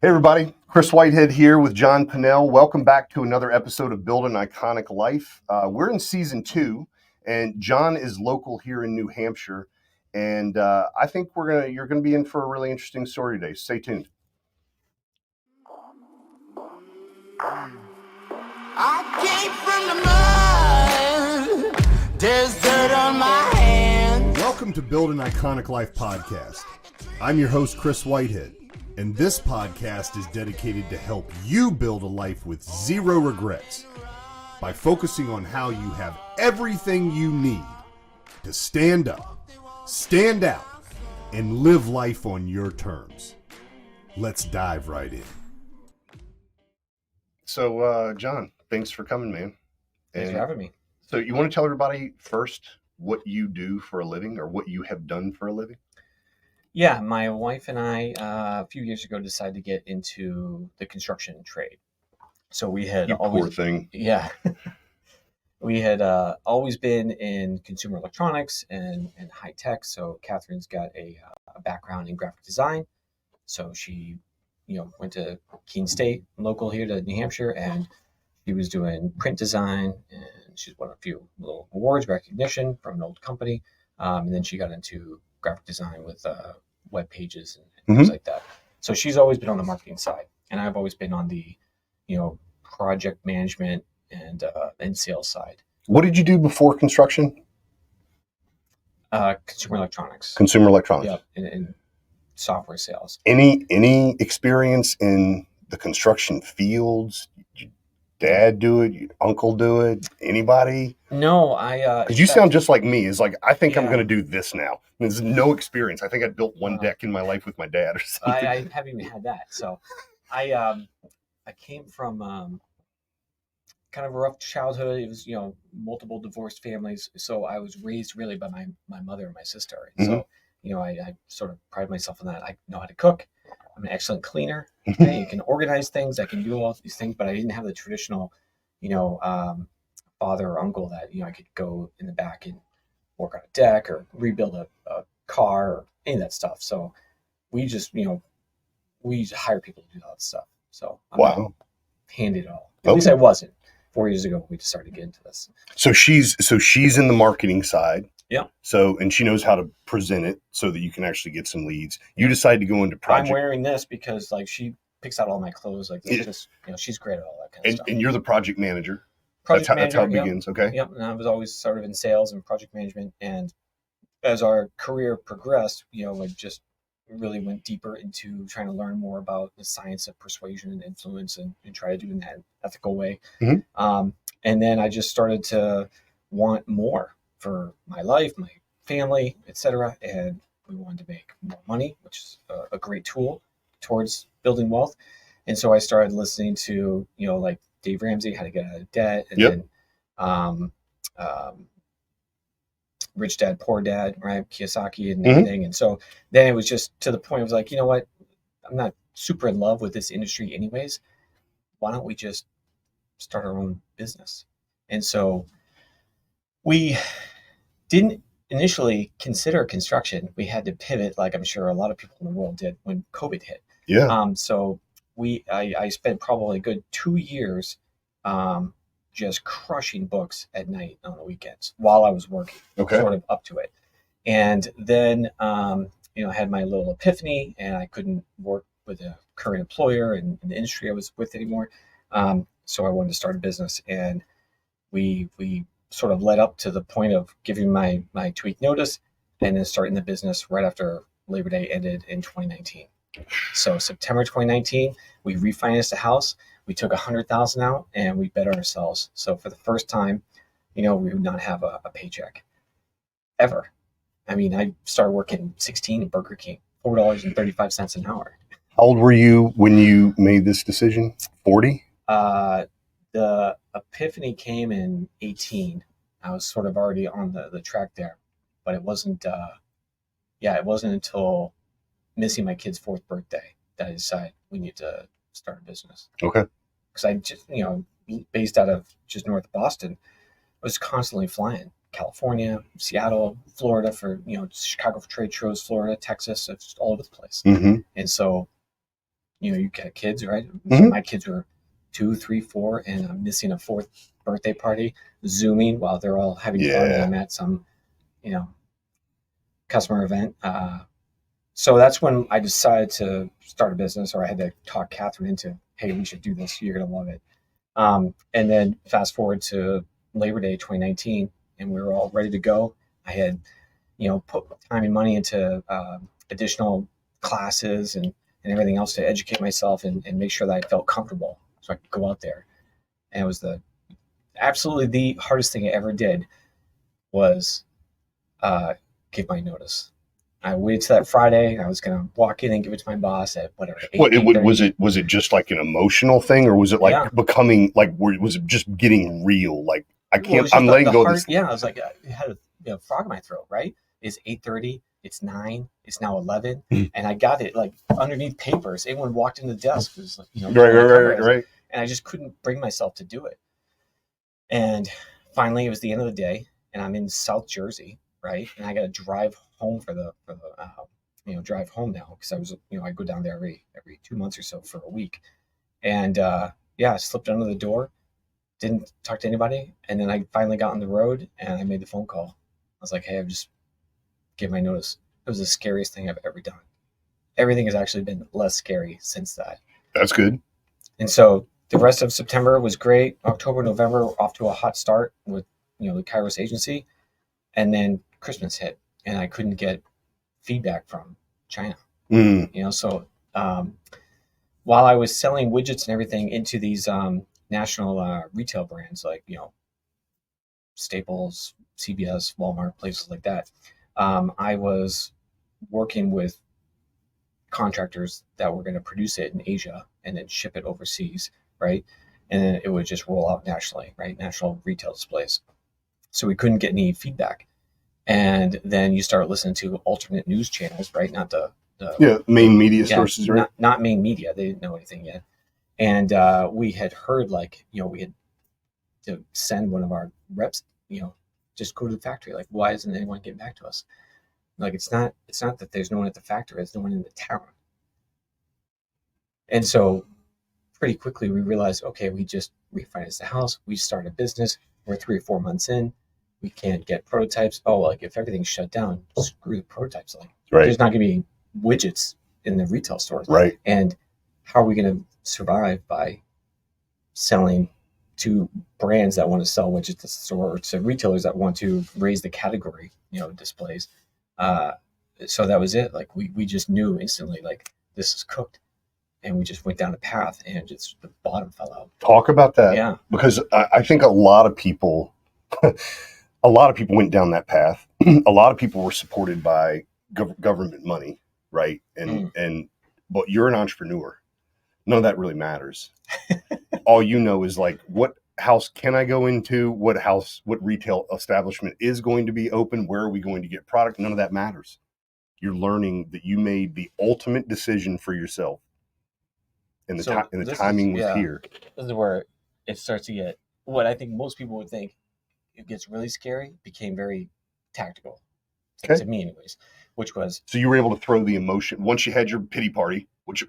Hey everybody, Chris Whitehead here with John Pannell. Welcome back to another episode of Build an Iconic Life. We're in season 2, and John is local here in New Hampshire. And I think you're gonna be in for a really interesting story today. Stay tuned. I came from the mud. There's dirt on my hands. Welcome to Build an Iconic Life podcast. I'm your host, Chris Whitehead, and this podcast is dedicated to help you build a life with zero regrets by focusing on how you have everything you need to stand up, stand out, and live life on your terms. Let's dive right in. So, John, thanks for coming, man. Thanks for having me. So, you want to tell everybody first what you do for a living, or what you have done for a living? Yeah, my wife and I, a few years ago, decided to get into the construction trade. So we had Poor thing. Yeah, we had always been in consumer electronics and high tech. So Kathryn's got a background in graphic design. So she, went to Keene State, local here to New Hampshire, and she was doing print design, and she's won a few little awards, recognition from an old company. And then she got into graphic design with web pages and things like that. So she's always been on the marketing side, and I've always been on the, project management and sales side. What did you do before construction? Consumer electronics. Consumer electronics. Yeah, and software sales. Any experience in the construction fields? Did your dad do it? Your uncle do it? Anybody? No, I. Because you sound just like me. It's like, I think I'm Yeah. going to do this now. There's no experience. I think I built one deck in my life with my dad or something. I haven't even had that. So I came from kind of a rough childhood. It was, multiple divorced families. So I was raised really by my mother and my sister. And so, I sort of pride myself on that. I know how to cook. I'm an excellent cleaner. Okay? You can organize things. I can do all these things, but I didn't have the traditional, father or uncle that, I could go in the back and work on a deck or rebuild a car or any of that stuff. So we just, we hire people to do all that stuff. So I'm Wow. handed it all. At least I wasn't. 4 years ago, we just started to get into this. So she's in the marketing side. Yeah. So, and she knows how to present it so that you can actually get some leads. You decide to go into project. I'm wearing this because she picks out all my clothes. Just, she's great at all that kind of stuff. And you're the project manager. Project That's how it manager, begins. Okay. Yep. And I was always sort of in sales and project management. And as our career progressed, I just really went deeper into trying to learn more about the science of persuasion and influence and try to do it in that ethical way. Mm-hmm. And then I just started to want more for my life, my family, etc. And we wanted to make more money, which is a great tool towards building wealth. And so I started listening to, like Dave Ramsey, How to Get Out of Debt, and then Rich Dad, Poor Dad, right? Kiyosaki and everything. And so then it was just to the point, I was like, you know what? I'm not super in love with this industry anyways. Why don't we just start our own business? And so we didn't initially consider construction. We had to pivot, like I'm sure a lot of people in the world did when COVID hit. Yeah. So I spent probably a good 2 years just crushing books at night on the weekends while I was working, sort of up to it. And then, I had my little epiphany, and I couldn't work with a current employer and the industry I was with anymore. So I wanted to start a business, and we sort of led up to the point of giving my 2-week notice and then starting the business right after Labor Day ended in 2019. So September 2019, we refinanced the house. We took $100,000 out and we bet on ourselves. So for the first time, we would not have a paycheck ever. I mean, I started working 16 at Burger King, $4.35 an hour. How old were you when you made this decision? 40? The epiphany came in 18. I was sort of already on the track there, but it wasn't, it wasn't until missing my kid's 4th birthday that I decided we need to start a business. Okay. Because I just, based out of just north of Boston, I was constantly flying. California, Seattle, Florida for, Chicago for trade shows, Florida, Texas, it's all over the place. Mm-hmm. And so you got kids, right? Mhm. My kids were 2, 3, 4, and I'm missing a 4th birthday party, Zooming while they're all having fun, and I'm at some, you know, customer event. So that's when I decided to start a business, or I had to talk Kathryn into, hey, we should do this. You're gonna love it. And then fast forward to Labor Day 2019, and we were all ready to go. I had, put time and money into additional classes and everything else to educate myself and make sure that I felt comfortable so I could go out there. And it was absolutely the hardest thing I ever did was give my notice. I waited till that Friday. I was gonna walk in and give it to my boss at whatever. Was it just like an emotional thing, or was it like becoming like? Was it just getting real? Like I'm letting go of this. Yeah, I was like, I had a frog in my throat. Right? It's 8:30. It's 9. It's now 11, and I got it like underneath papers. Anyone walked in the desk was like, right. And I just couldn't bring myself to do it. And finally, it was the end of the day, and I'm in South Jersey, right? And I got to drive home for the drive home now because I was, I go down there every 2 months or so for a week. And I slipped under the door, didn't talk to anybody. And then I finally got on the road and I made the phone call. I was like, hey, I've just given my notice. It was the scariest thing I've ever done. Everything has actually been less scary since that. That's good. And so the rest of September was great. October, November, off to a hot start with, the Kairos agency. And then Christmas hit and I couldn't get feedback from China. So while I was selling widgets and everything into these national retail brands like, Staples, CVS, Walmart, places like that, I was working with contractors that were going to produce it in Asia and then ship it overseas, right? And then it would just roll out nationally, right? National retail displays. So we couldn't get any feedback. And then you start listening to alternate news channels, right? Not the main media sources, right? Not main media. They didn't know anything yet. And we had heard we had to send one of our reps, just go to the factory. Like, why isn't anyone getting back to us? Like, it's not that there's no one at the factory. There's no one in the town. And so pretty quickly we realized, okay, we just refinanced the house. We started a business. We're 3 or 4 months in. We can't get prototypes. Oh, like if everything's shut down, screw the prototypes. Like there's not going to be widgets in the retail stores. Right. And how are we going to survive by selling to brands that want to sell widgets to the store or to retailers that want to raise the category, displays. So that was it. Like we just knew instantly, like this is cooked. And we just went down a path and just the bottom fell out. Talk about that. Yeah. Because I think a lot of people went down that path. A lot of people were supported by government money, right? But you're an entrepreneur. None of that really matters. All you know is like, what house can I go into? What retail establishment is going to be open? Where are we going to get product? None of that matters. You're learning that you made the ultimate decision for yourself. And the timing was here. This is where it starts to get what I think most people would think it gets really scary, became very tactical. To me anyways, which was... So you were able to throw the emotion, once you had your pity party, which,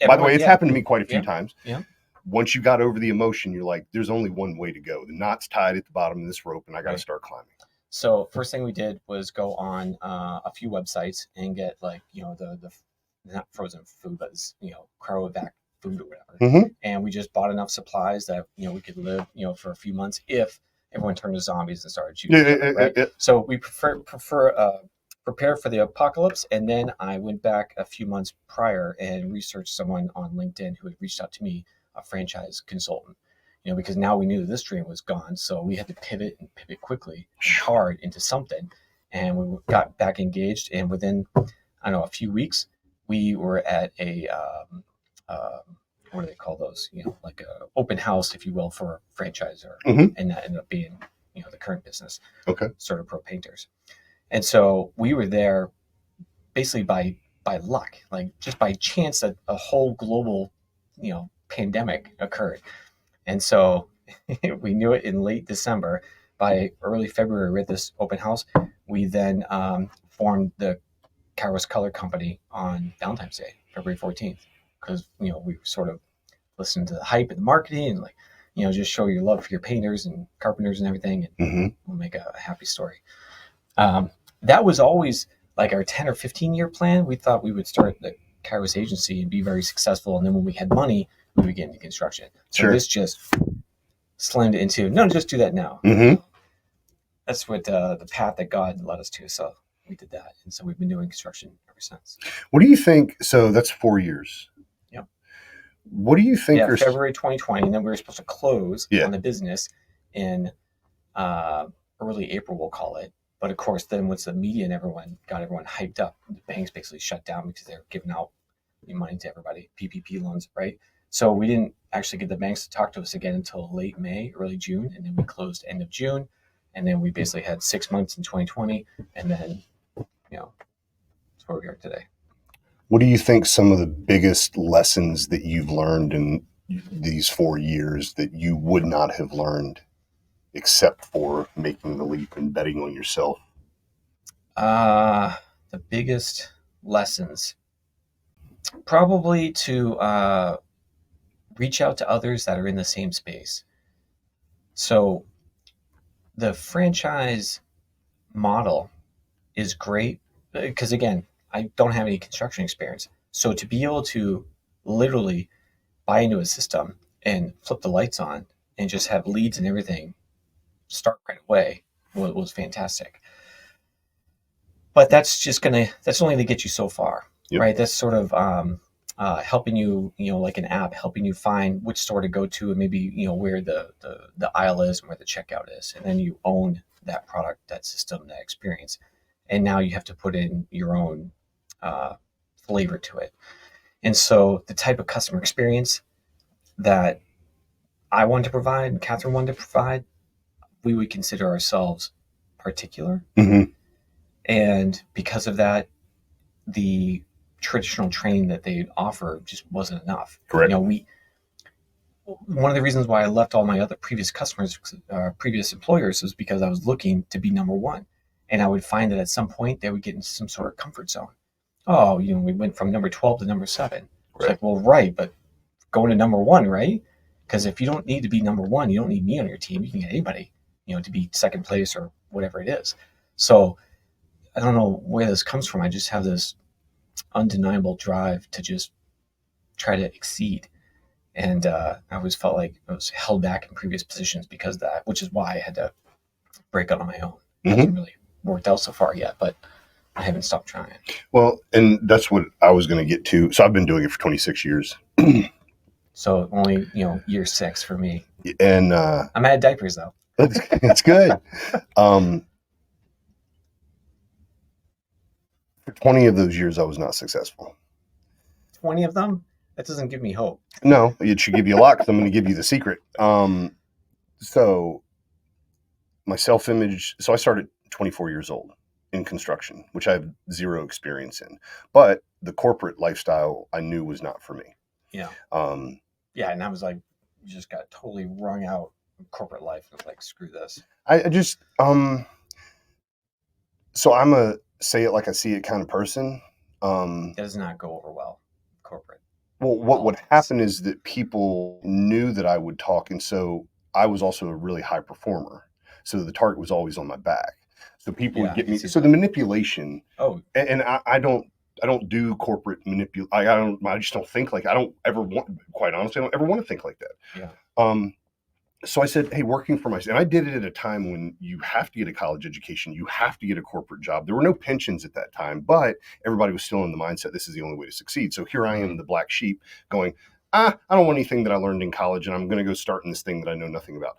by the way, it's happened to me quite a few times. Yeah. Once you got over the emotion, you're like, there's only one way to go. The knot's tied at the bottom of this rope, and I got to start climbing. So first thing we did was go on a few websites and get the not frozen food, but cryovac food or whatever. Mm-hmm. And we just bought enough supplies that, we could live, for a few months if everyone turned to zombies and started shooting. Right? So we prepare for the apocalypse. And then I went back a few months prior and researched someone on LinkedIn who had reached out to me, a franchise consultant, because now we knew this dream was gone. So we had to pivot quickly, hard into something. And we got back engaged. And within, a few weeks, we were at a, what do they call those? Like a open house, if you will, for a franchisor. Mm-hmm. And that ended up being, the current business. Okay. CertaPro Painters. And so we were there basically by luck, like just by chance that a whole global, pandemic occurred. And so we knew it in late December. By early February, we had this open house. We then formed the Kairos Color Company on Valentine's Day, February 14th. because, we sort of listened to the hype and the marketing and like, just show your love for your painters and carpenters and everything. And we'll make a happy story. That was always like our 10 or 15 year plan. We thought we would start the Kairos agency and be very successful. And then when we had money, we would get into construction. So this just slammed it into, no, just do that now. That's what the path that God led us to. So we did that. And so we've been doing construction ever since. What do you think? So that's 4 years. Yeah. What do you think? February 2020. And then we were supposed to close on the business in early April, we'll call it. But of course, then once the media and everyone got everyone hyped up, the banks basically shut down because they were giving out money to everybody, PPP loans, right? So we didn't actually get the banks to talk to us again until late May, early June, and then we closed end of June. And then we basically had 6 months in 2020, and then, that's where we are today. What do you think some of the biggest lessons that you've learned in these 4 years that you would not have learned except for making the leap and betting on yourself? The biggest lessons, probably to reach out to others that are in the same space. So the franchise model is great because, again, I don't have any construction experience. So to be able to literally buy into a system and flip the lights on and just have leads and everything start right away was fantastic. But that's only to get you so far, right? That's sort of helping you, like an app, helping you find which store to go to and maybe, where the aisle is and where the checkout is. And then you own that product, that system, that experience. And now you have to put in your own flavor to it. And so the type of customer experience that I wanted to provide and Kathryn wanted to provide, we would consider ourselves particular. And because of that, the traditional training that they offer just wasn't enough. Correct. One of the reasons why I left all my other previous employers was because I was looking to be number one. And I would find that at some point they would get into some sort of comfort zone. Oh, we went from number 12 to number 7. It's like, well, right, but going to number 1, right? Because if you don't need to be number 1, you don't need me on your team. You can get anybody, to be second place or whatever it is. So I don't know where this comes from. I just have this undeniable drive to just try to exceed. And I always felt like I was held back in previous positions because of that, which is why I had to break out on my own. It hasn't really worked out so far yet, but I haven't stopped trying. Well, and that's what I was going to get to. So I've been doing it for 26 years. So only, year 6 for me. And I'm at diapers though. That's good. For 20 of those years, I was not successful. 20 of them? That doesn't give me hope. No, it should give you a lot because I'm going to give you the secret. So my self-image, so I started 24 years old in construction, which I have zero experience in. But the corporate lifestyle I knew was not for me. Yeah. And I was like, you just got totally wrung out in corporate life. I was like, screw this. I just, so I'm a say it like I see it kind of person. Does not go over well, corporate. Well, what would happen is that people knew that I would talk. And so I was also a really high performer. So the target was always on my back. So people would get me. So the manipulation. Oh, and I don't do corporate manipulation. I just don't think like, I don't ever want, quite honestly, I don't ever want to think like that. Yeah. So I said, hey, working for myself, and I did it at a time when you have to get a college education, you have to get a corporate job. There were no pensions at that time, but everybody was still in the mindset, this is the only way to succeed. So here I am, the black sheep, going, I don't want anything that I learned in college, and I'm going to go start in this thing that I know nothing about.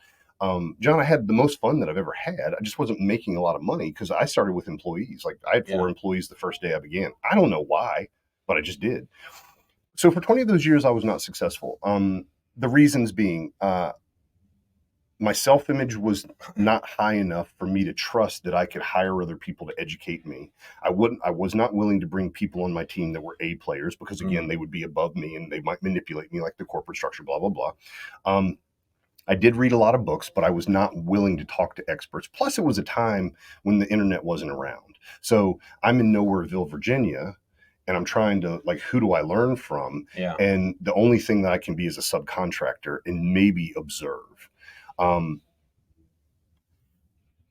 John, I had the most fun that I've ever had. I just wasn't making a lot of money because I started with employees. Like I had 4 employees the first day I began. I don't know why, but I just did. So for 20 of those years, I was not successful. The reasons being, my self-image was not high enough for me to trust that I could hire other people to educate me. I was not willing to bring people on my team that were A players because again, they would be above me and they might manipulate me like the corporate structure, blah, blah, blah. I did read a lot of books, but I was not willing to talk to experts. Plus it was a time when the internet wasn't around. So I'm in Nowhereville, Virginia, and I'm trying to, like, who do I learn from? Yeah. And the only thing that I can be is a subcontractor and maybe observe.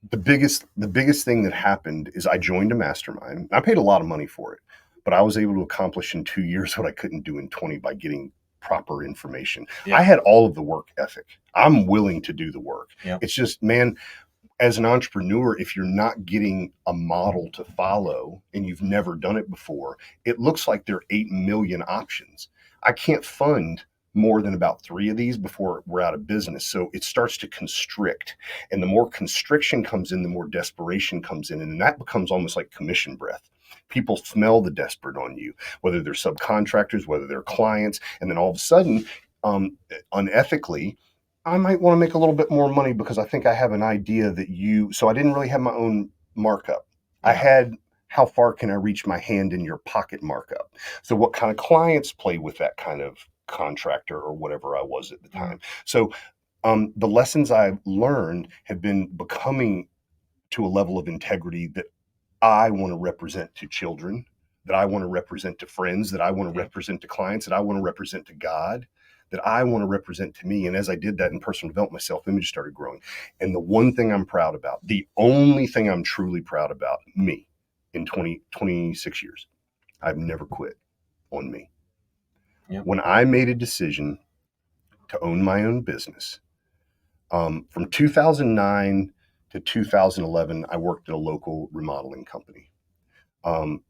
The biggest thing that happened is I joined a mastermind. I paid a lot of money for it, but I was able to accomplish in 2 years what I couldn't do in 20 by getting proper information. Yeah. I had all of the work ethic. I'm willing to do the work. Yeah. It's just, man, as an entrepreneur, if you're not getting a model to follow and you've never done it before, it looks like there are 8 million options. I can't fund more than about 3 of these before we're out of business. So it starts to constrict. And the more constriction comes in, the more desperation comes in. And that becomes almost like commission breath. People smell the desperate on you, whether they're subcontractors, whether they're clients. And then all of a sudden, unethically, I might want to make a little bit more money because I think I have an idea that so I didn't really have my own markup. I had, how far can I reach my hand in your pocket markup? So what kind of clients play with that kind of contractor or whatever I was at the time? So the lessons I've learned have been becoming to a level of integrity that I want to represent to children, that I want to represent to friends, that I want to represent to clients, that I want to represent to God, that I want to represent to me. And as I did that in personal development, my self-image started growing. And the one thing I'm proud about, the only thing I'm truly proud about, me, in 26 years, I've never quit on me. Yep. When I made a decision to own my own business, from 2009 to 2011, I worked at a local remodeling company.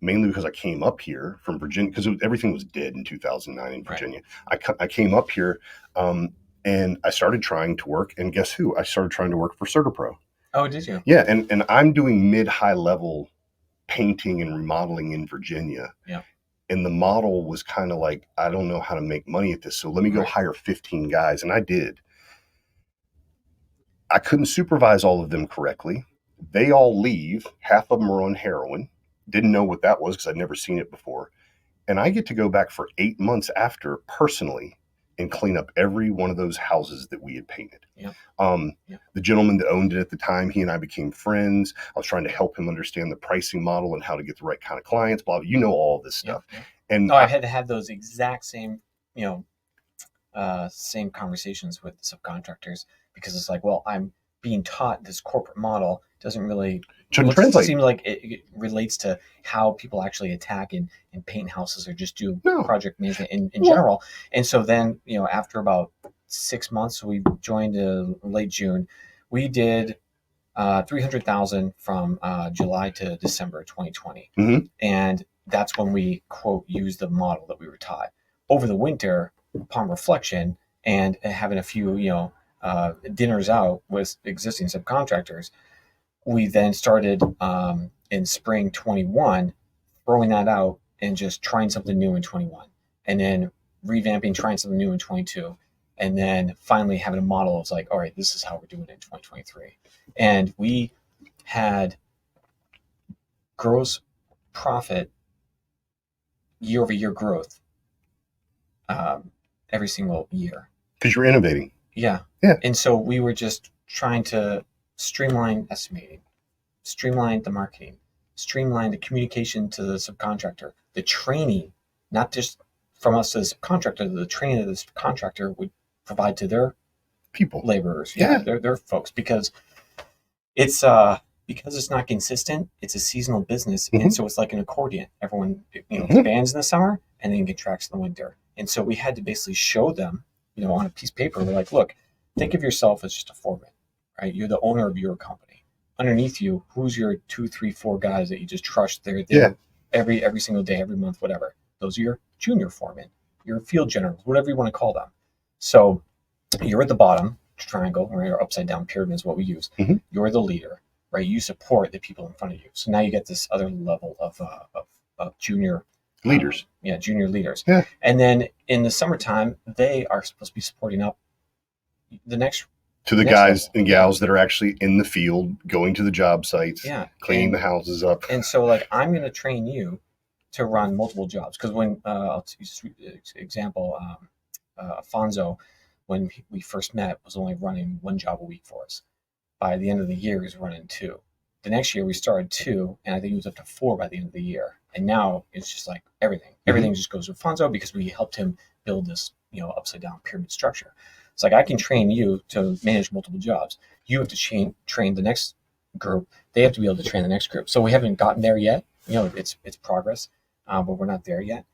Mainly because I came up here from Virginia, because everything was dead in 2009 in Virginia. Right. I came up here and I started trying to work, and guess who? I started trying to work for CertaPro. Oh, did you? Yeah, and I'm doing mid-high level painting and remodeling in Virginia. Yeah. And the model was kind of like, I don't know how to make money at this, so let me go hire 15 guys, and I did. I couldn't supervise all of them correctly. They all leave. Half of them are on heroin. Didn't know what that was because I'd never seen it before. And I get to go back for 8 months after personally and clean up every one of those houses that we had painted. Yeah. The gentleman that owned it at the time, he and I became friends. I was trying to help him understand the pricing model and how to get the right kind of clients, blah, blah. You know, all this stuff. Yeah. And I had to have those exact same, same conversations with subcontractors, because it's like, well, I'm being taught this corporate model doesn't really seem like it relates to how people actually attack and paint houses or just do project management in general. And so then, after about 6 months, we joined late June. We did $300,000 from July to December 2020. Mm-hmm. And that's when we, quote, used the model that we were taught. Over the winter, upon reflection and having a few, dinners out with existing subcontractors, we then started in spring 21, throwing that out and just trying something new in 21, and then revamping, trying something new in 22, and then finally having a model of like, all right, this is how we're doing it in 2023. And we had gross profit year-over-year growth every single year. Because you're innovating. Yeah. And so we were just trying to streamline estimating, streamline the marketing, streamline the communication to the subcontractor, the training, not just from us to the subcontractor, the training that the subcontractor would provide to their people, laborers, their folks, because it's not consistent. It's a seasonal business, and so it's like an accordion. Everyone expands in the summer and then contracts in the winter. And so we had to basically show them, on a piece of paper. We're like, look, think of yourself as just a foreman, right? You're the owner of your company. Underneath you, who's your 2, 3, 4 guys that you just trust? They're there every single day, every month, whatever. Those are your junior foremen, your field generals, whatever you want to call them. So you're at the bottom triangle, or upside down pyramid is what we use. Mm-hmm. You're the leader, right? You support the people in front of you. So now you get this other level of junior leaders. Junior leaders. Yeah. And then in the summertime, they are supposed to be supporting up the next guys level. and gals that are actually in the field, going to the job sites, cleaning the houses up. And so, like, I'm going to train you to run multiple jobs. Because when, I'll use example, Afonso, when we first met, was only running 1 job a week for us. By the end of the year, he was running 2. The next year, we started 2, and I think he was up to 4 by the end of the year. And now it's just like everything just goes with Fonzo because we helped him build this, upside down pyramid structure. It's like, I can train you to manage multiple jobs. You have to train the next group. They have to be able to train the next group. So we haven't gotten there yet. It's progress, but we're not there yet.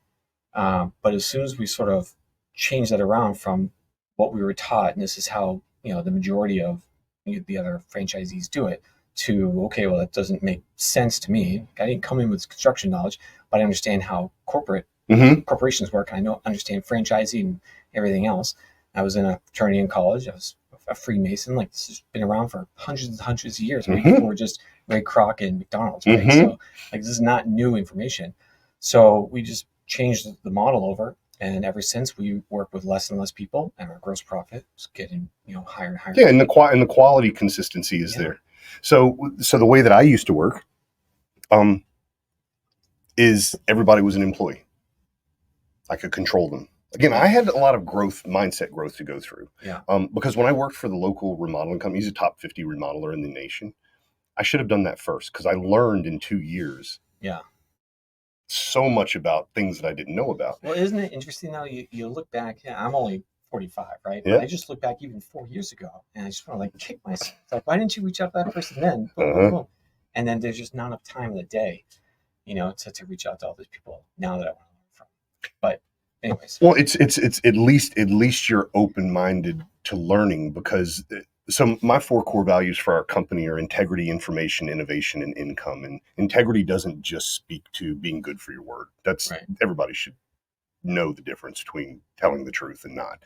But as soon as we sort of change that around from what we were taught, and this is how, the majority of the other franchisees do it, to, okay, well, that doesn't make sense to me. I didn't come in with construction knowledge, but I understand how corporations work. I understand franchising and everything else. I was in a fraternity in college. I was a Freemason. Like, this has been around for hundreds and hundreds of years. Before just Ray Kroc and McDonald's, right? So, like, this is not new information. So we just changed the model over, and ever since, we work with less and less people, and our gross profit is getting higher and higher. Yeah, and the quality consistency is there. So the way that I used to work, is everybody was an employee. I could control them. Again, I had a lot of mindset growth to go through. Yeah. Because when I worked for the local remodeling company, he's a top 50 remodeler in the nation. I should have done that first, because I learned in 2 years. Yeah. So much about things that I didn't know about. Well, isn't it interesting though? You look back. Yeah, I'm only 45, right? Yeah. But I just look back even 4 years ago, and I just want to like kick myself. It's like, why didn't you reach out to that person then? Boom, boom, boom. And then there's just not enough time in the day, to reach out to all these people now that I want to learn from. But anyways. Well, it's at least you're open-minded to learning, because so my 4 core values for our company are integrity, information, innovation, and income. And integrity doesn't just speak to being good for your word. That's right. Everybody should know the difference between telling the truth and not.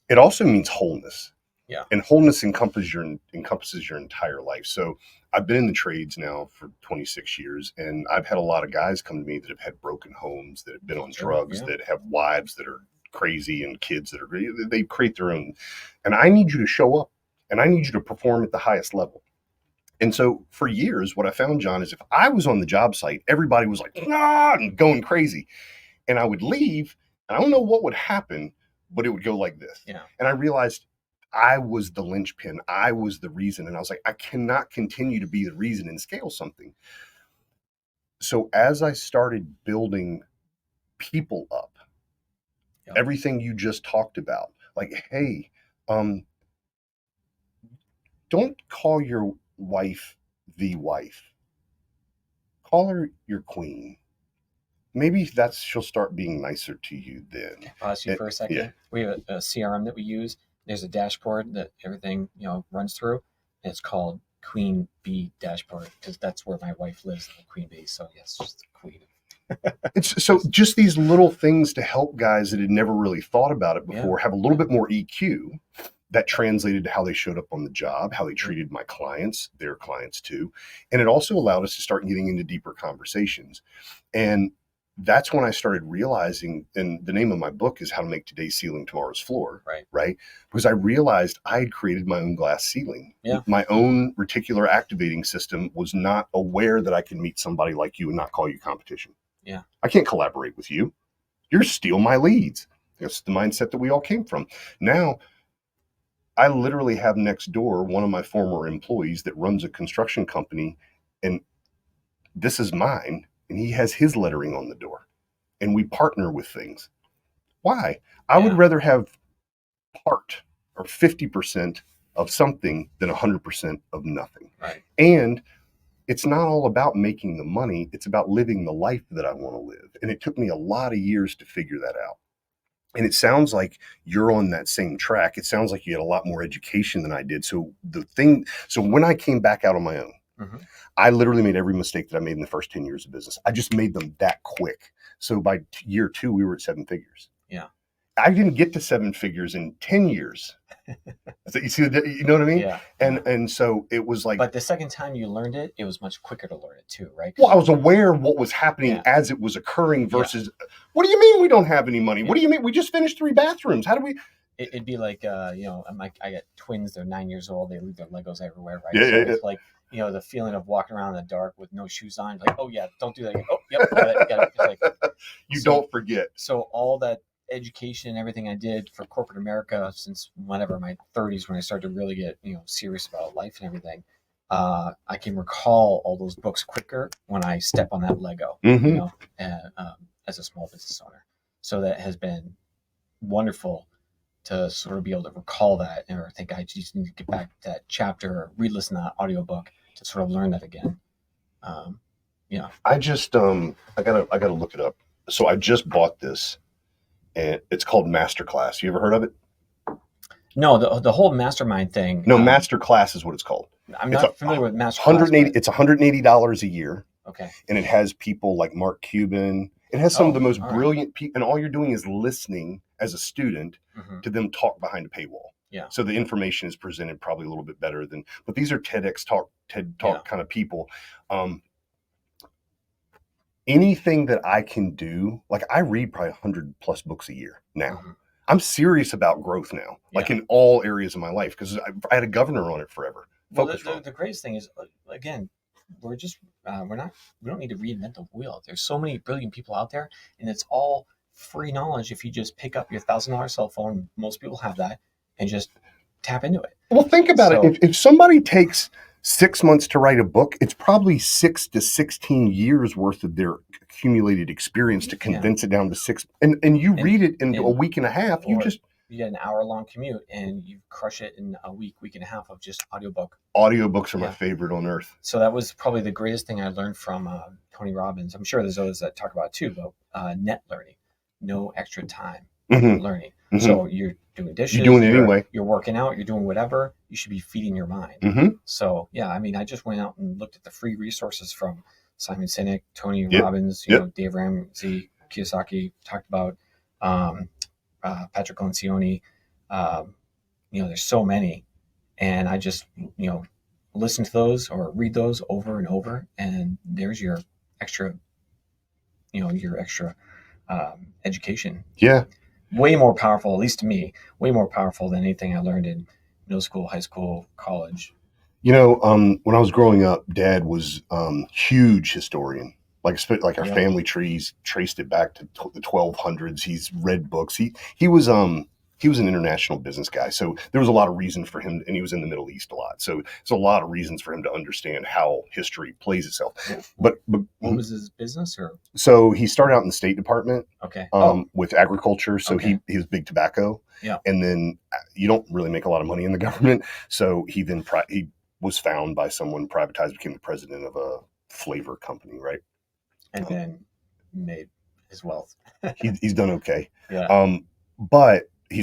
It also means wholeness. Yeah. And wholeness encompasses your entire life. So I've been in the trades now for 26 years, and I've had a lot of guys come to me that have had broken homes, that have been on drugs, that have wives that are crazy, and kids that they create their own. And I need you to show up, and I need you to perform at the highest level. And so for years, what I found, John, is if I was on the job site, everybody was like, nah, and going crazy. And I would leave, and I don't know what would happen, but it would go like this. Yeah. And I realized I was the linchpin. I was the reason. And I was like, I cannot continue to be the reason and scale something. So as I started building people up, everything you just talked about, like, hey, don't call your wife the wife. Call her your queen. Maybe she'll start being nicer to you then. Pause you for a second. Yeah. We have a CRM that we use. There's a dashboard that everything runs through, and it's called Queen Bee Dashboard, because that's where my wife lives, in the Queen Bee. So yes, just the queen. It's so just these little things to help guys that had never really thought about it before have a little bit more EQ that translated to how they showed up on the job, how they treated my clients, their clients too. And it also allowed us to start getting into deeper conversations. And that's when I started realizing, and the name of my book is How to Make Today's Ceiling Tomorrow's Floor, right? Because I realized I had created my own glass ceiling. Yeah. My own reticular activating system was not aware that I could meet somebody like you and not call you competition. Yeah. I can't collaborate with you. You're steal my leads. That's the mindset that we all came from. Now, I literally have next door one of my former employees that runs a construction company, and this is mine. And he has his lettering on the door, and we partner with things. Why? I would rather have part or 50% of something than 100% of nothing. Right. And it's not all about making the money. It's about living the life that I want to live. And it took me a lot of years to figure that out. And it sounds like you're on that same track. It sounds like you had a lot more education than I did. So when I came back out on my own, I literally made every mistake that I made in the first 10 years of business. I just made them that quick. So by year 2, we were at 7 figures. Yeah. I didn't get to 7 figures in 10 years. So you see, you know what I mean? Yeah. And so it was like. But the second time you learned it, it was much quicker to learn it too, right? Well, I was aware of what was happening as it was occurring versus, what do you mean we don't have any money? What do you mean? We just finished 3 bathrooms. How do we? It'd be like, I got twins. They're 9 years old. They leave their Legos everywhere, right? Yeah, It's like, the feeling of walking around in the dark with no shoes on. Like, oh yeah, don't do that again. Oh, yep, got it. It's like, don't forget. So all that education and everything I did for corporate America since whenever my 30s, when I started to really get serious about life and everything, I can recall all those books quicker when I step on that Lego, as a small business owner. So that has been wonderful to sort of be able to recall that, or think I just need to get back to that chapter or re-listen to that audiobook to sort of learn that again. I just I gotta look it up. So I just bought this, and it's called Masterclass. You ever heard of it? No, the whole mastermind thing. No, Masterclass is what it's called. I'm not familiar with Masterclass. It's $180 a year. Okay. And it has people like Mark Cuban. It has some of the most brilliant people, and all you're doing is listening as a student to them talk behind a paywall. Yeah. So the information is presented probably a little bit better but these are TED Talk kind of people. Anything that I can do, like I read probably 100+ books a year now. I'm serious about growth now, like in all areas of my life, because I had a governor on it forever. Well, the greatest thing is, again, we don't need to reinvent the wheel. There's so many brilliant people out there, and it's all free knowledge. If you just pick up your $1,000 cell phone, most people have that, and just tap into it. Well, think about it. If somebody takes 6 months to write a book, it's probably 6 to 16 years worth of their accumulated experience to condense it down to 6. And you read it in a week and a half. You get an hour-long commute, and you crush it in a week and a half of just audiobook. Audiobooks are my favorite on earth. So that was probably the greatest thing I learned from Tony Robbins. I'm sure there's others that talk about it too, but net learning, no extra time learning. So you're doing dishes. You're doing it anyway. You're working out. You're doing whatever. You should be feeding your mind. So, I just went out and looked at the free resources from Simon Sinek, Tony Robbins, Dave Ramsey, Kiyosaki, talked about Patrick Lencioni. There's so many, and I just listen to those or read those over and over, and there's your extra education. Way more powerful, at least to me, way more powerful than anything I learned in middle school, high school, college. When I was growing up, Dad was huge historian. Like our family trees traced it back to the 1200s. He's read books. He was an international business guy, so there was a lot of reason for him, and he was in the Middle East a lot. So there's a lot of reasons for him to understand how history plays itself. But what was his business? So he started out in the State Department, with agriculture. So he was big tobacco. And then you don't really make a lot of money in the government. So he was found by someone, privatized, became the president of a flavor company, right? And then made his wealth. He's done okay. But he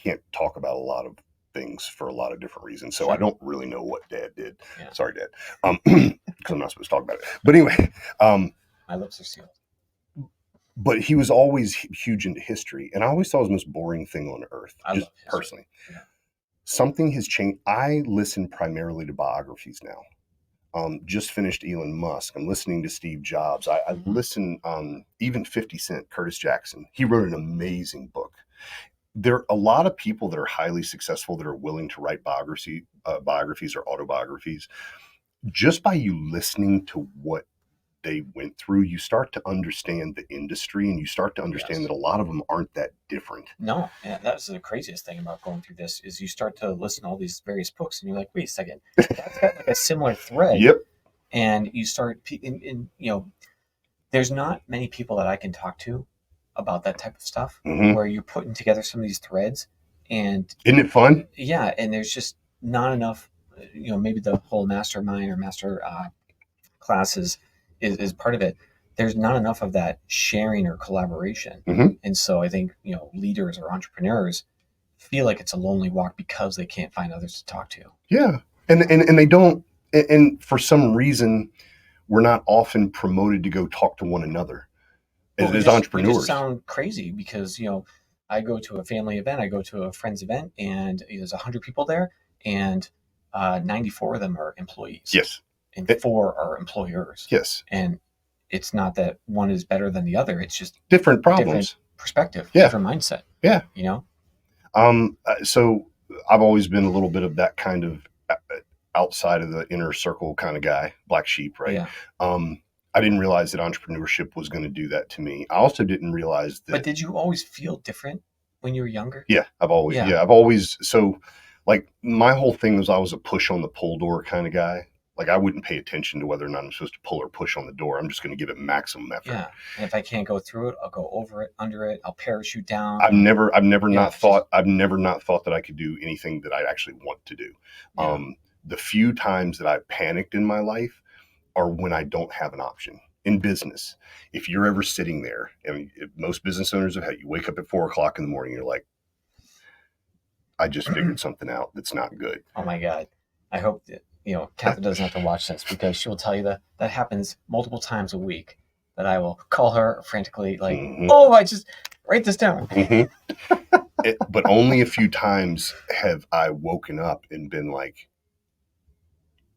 can't talk about a lot of things for a lot of different reasons. So I don't really know what Dad did. Sorry, Dad. Because I'm not supposed to talk about it. But anyway. My lips are sealed. But he was always huge into history. And I always thought it was the most boring thing on earth. I just love history. Personally. Something has changed. I listen primarily to biographies now. Just finished Elon Musk. I'm listening to Steve Jobs. I listen, even 50 Cent, Curtis Jackson. He wrote an amazing book. There are a lot of people that are highly successful that are willing to write biographies or autobiographies. Just by you listening to what they went through, you start to understand the industry, and you start to understand that a lot of them aren't that different. No, that's the craziest thing about going through this is you start to listen to all these various books, and you're like, wait a second, that's got like a similar thread. And you start, there's not many people that I can talk to about that type of stuff where you're putting together some of these threads, and isn't it fun? And there's just not enough, maybe the whole mastermind or master classes is part of it. There's not enough of that sharing or collaboration. And so I think, leaders or entrepreneurs feel like it's a lonely walk because they can't find others to talk to. And they don't, and for some reason, we're not often promoted to go talk to one another as entrepreneurs. We just sound crazy because, I go to a family event, I go to a friend's event, and there's 100 people there, and 94 of them are employees. And 4 are employers. And it's not that one is better than the other. It's just different problems, different perspective, different mindset. So I've always been a little bit of that kind of outside of the inner circle kind of guy, black sheep, right? I didn't realize that entrepreneurship was going to do that to me. I also didn't realize that. But did you always feel different when you were younger? I've always. So Like my whole thing was I was a push on the pull door kind of guy. Like I wouldn't pay attention to whether or not I'm supposed to pull or push on the door. I'm just going to give it maximum effort. Yeah. And if I can't go through it, I'll go over it, under it. I'll parachute down. I've never not thought that I could do anything that I actually want to do. Yeah. The few times that I've panicked in my life are when I don't have an option. In business, if you're ever sitting there, and most business owners have had, you wake up at 4 o'clock in the morning, you're like, I just figured something out that's not good. Oh my God. I hope that, Kathryn doesn't have to watch this, because she will tell you that happens multiple times a week, that I will call her frantically like, oh, I just write this down. But only a few times have I woken up and been like,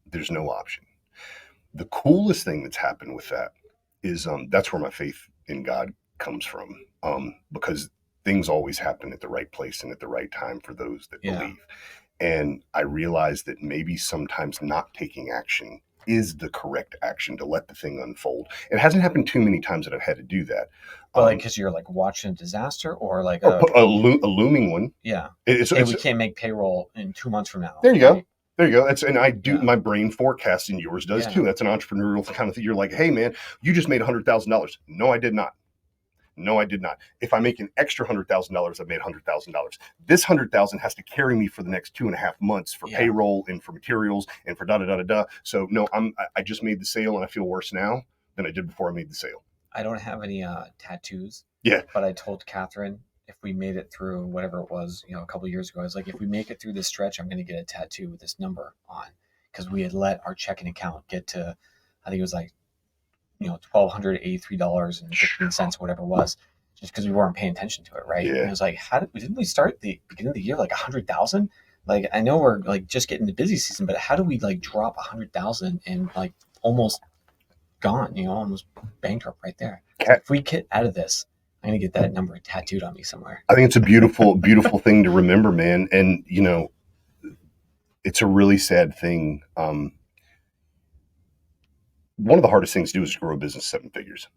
there's no option. The coolest thing that's happened with that is that's where my faith in God comes from, because things always happen at the right place and at the right time for those that believe. And I realized that maybe sometimes not taking action is the correct action to let the thing unfold. It hasn't happened too many times that I've had to do that. But like, because you're like watching a disaster, or like a looming one. Yeah. We can't make payroll in 2 months from now. There you go. There you go. And I do my brain forecast, and yours does too. That's an entrepreneurial kind of thing. You're like, hey man, you just made $100,000. No, I did not. If I make an extra $100,000, I've made $100,000. This $100,000 has to carry me for the next 2.5 months for payroll and for materials and for da. So no, I just made the sale, and I feel worse now than I did before I made the sale. I don't have any tattoos. Yeah. But I told Kathryn, if we made it through whatever it was, a couple of years ago, I was like, if we make it through this stretch, I'm going to get a tattoo with this number on, because we had let our checking account get to, I think it was like, $1,283.15, whatever it was, just because we weren't paying attention to it, right? Yeah. And it was like, didn't we start the beginning of the year like 100,000? Like, I know we're like just getting the busy season, but how do we like drop 100,000 and like almost gone? Almost bankrupt right there. If we get out of this, I'm gonna get that number tattooed on me somewhere. I think it's a beautiful, beautiful thing to remember, man. And it's a really sad thing. One of the hardest things to do is to grow a business 7 figures.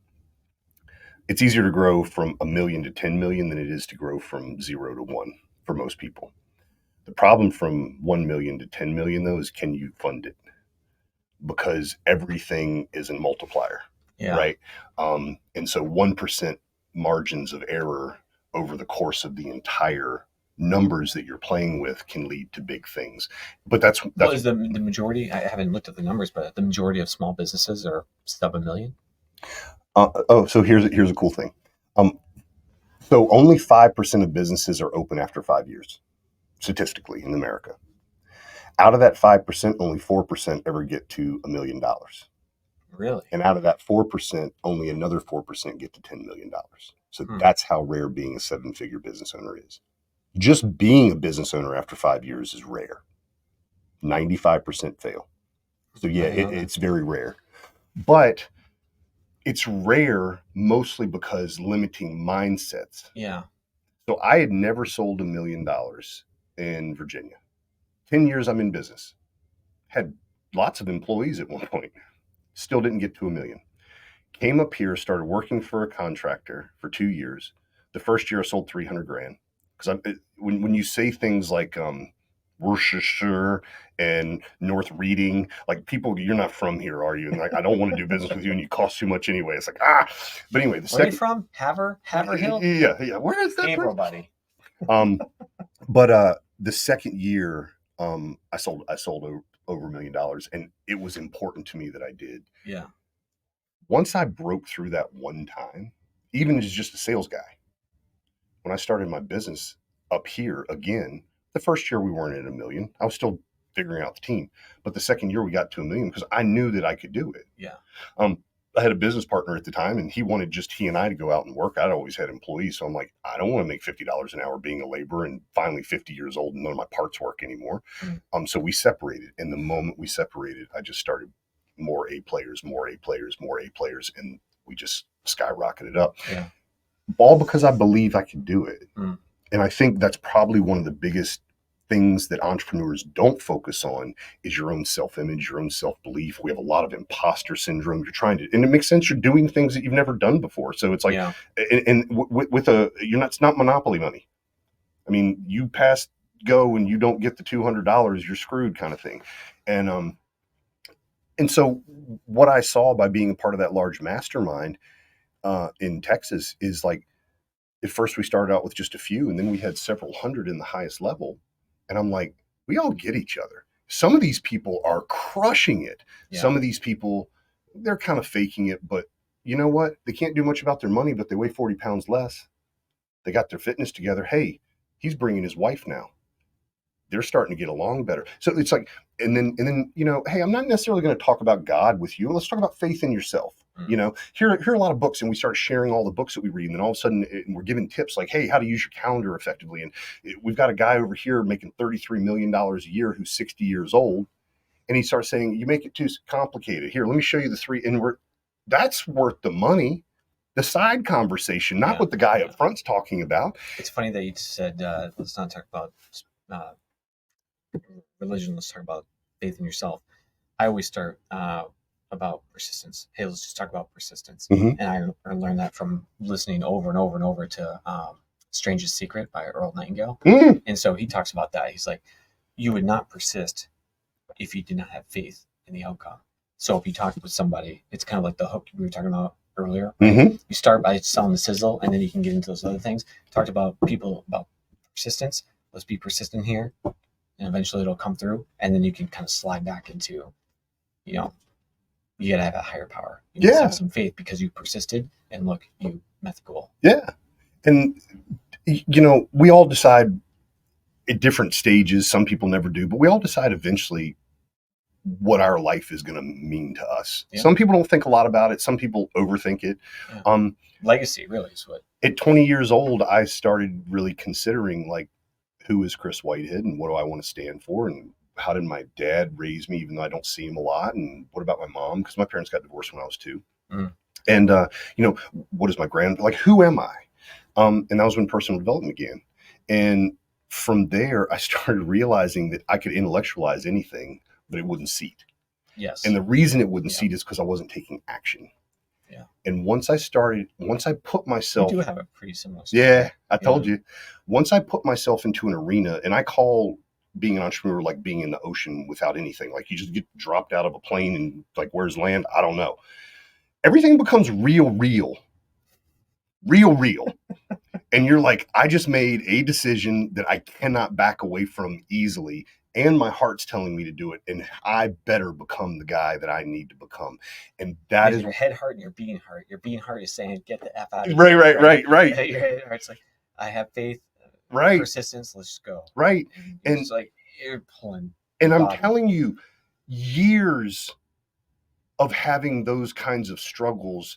It's easier to grow from 1 million to 10 million than it is to grow from 0 to 1 for most people. The problem from 1 million to 10 million, though, is can you fund it? Because everything is a multiplier, right? And so 1% margins of error over the course of the entire numbers that you're playing with can lead to big things. But that's is the majority. I haven't looked at the numbers, but the majority of small businesses are sub 1 million. So here's a cool thing. So only 5% of businesses are open after 5 years, statistically in America. Out of that 5%, only 4% ever get to $1 million. Really? And out of that 4%, only another 4% get to $10 million. So that's how rare being a 7-figure business owner is. Just being a business owner after 5 years is rare. 95% fail. So yeah, it's very rare. But it's rare mostly because limiting mindsets. Yeah. So I had never sold $1 million in Virginia. 10 years I'm in business. Had lots of employees at one point. Still didn't get to $1 million. Came up here, started working for a contractor for 2 years. The first year I sold $300,000. Because when you say things like Worcestershire and North Reading, like people, you're not from here, are you? And like, I don't want to do business with you, and you cost too much anyway. It's like But anyway, where are you from? Haverhill? Yeah. Where is that? April, buddy. But the second year, I sold over $1 million, and it was important to me that I did. Yeah. Once I broke through that one time, even as just a sales guy, when I started my business up here again, the first year we weren't at $1 million. I was still figuring out the team. But the second year we got to $1 million because I knew that I could do it. Yeah. I had a business partner at the time, and he wanted just he and I to go out and work. I'd always had employees. So I'm like, I don't want to make $50 an hour being a laborer and finally 50 years old and none of my parts work anymore. So we separated. And the moment we separated, I just started more A players, and we just skyrocketed up. Yeah. All because I believe I can do it. And I think that's probably one of the biggest things that entrepreneurs don't focus on is your own self-image, your own self-belief. We have a lot of imposter syndrome. You're trying to, and it makes sense. You're doing things that you've never done before. So it's like, it's not monopoly money. I mean, you passed go and you don't get the $200, you're screwed kind of thing. And so what I saw by being a part of that large mastermind in Texas is like, at first we started out with just a few, and then we had several hundred in the highest level. And I'm like, we all get each other. Some of these people are crushing it. Yeah. Some of these people, they're kind of faking it, but you know what? They can't do much about their money, but they weigh 40 pounds less. They got their fitness together. Hey, he's bringing his wife now. They're starting to get along better. So it's like, and then, you know, hey, I'm not necessarily going to talk about God with you. Let's talk about faith in yourself. You know, here are a lot of books, and we start sharing all the books that we read, and then all of a sudden we're giving tips like, hey, how to use your calendar effectively. And we've got a guy over here making $33 million a year who's 60 years old, and he starts saying, you make it too complicated. Here, let me show you the three, and that's worth the money. The side conversation, not what the guy up front's talking about. It's funny that you said, let's not talk about religion, let's talk about faith in yourself. I always start about persistence. Hey, let's just talk about persistence. Mm-hmm. And I learned that from listening over and over and over to Strangest Secret by Earl Nightingale. Mm-hmm. And so he talks about that. He's like, you would not persist if you did not have faith in the outcome. So if you talk with somebody, it's kind of like the hook we were talking about earlier. Right? Mm-hmm. You start by selling the sizzle, and then you can get into those other things. Talked about about persistence. Let's be persistent here, and eventually it'll come through. And then you can kind of slide back into, you know, you gotta have a higher power. You gotta have some faith because you persisted, and look, you met the goal. Yeah. And, you know, we all decide at different stages. Some people never do, but we all decide eventually what our life is going to mean to us. Yeah. Some people don't think a lot about it. Some people overthink it. Yeah. Legacy really is what. At 20 years old, I started really considering, like, who is Chris Whitehead and what do I want to stand for? And how did my dad raise me, even though I don't see him a lot? And what about my mom? Because my parents got divorced when I was 2. Mm. And, you know, what is my like, who am I? And that was when personal development began. And from there, I started realizing that I could intellectualize anything, but it wouldn't seat. Yes. And the reason it wouldn't seat is because I wasn't taking action. Yeah. And once I put myself. You do have a pretty similar story. Yeah, I told you. Once I put myself into an arena, and I call being an entrepreneur like being in the ocean without anything. Like, you just get dropped out of a plane and, like, where's land? I don't know. Everything becomes real. And you're like, I just made a decision that I cannot back away from easily. And my heart's telling me to do it. And I better become the guy that I need to become. And that is your head heart and your being heart. Your being heart is saying, get the F out of here. Right. Your head heart's like, I have faith. Right. Persistence. Let's go. Right. And it's like, you're pulling. And I'm telling you, years of having those kinds of struggles,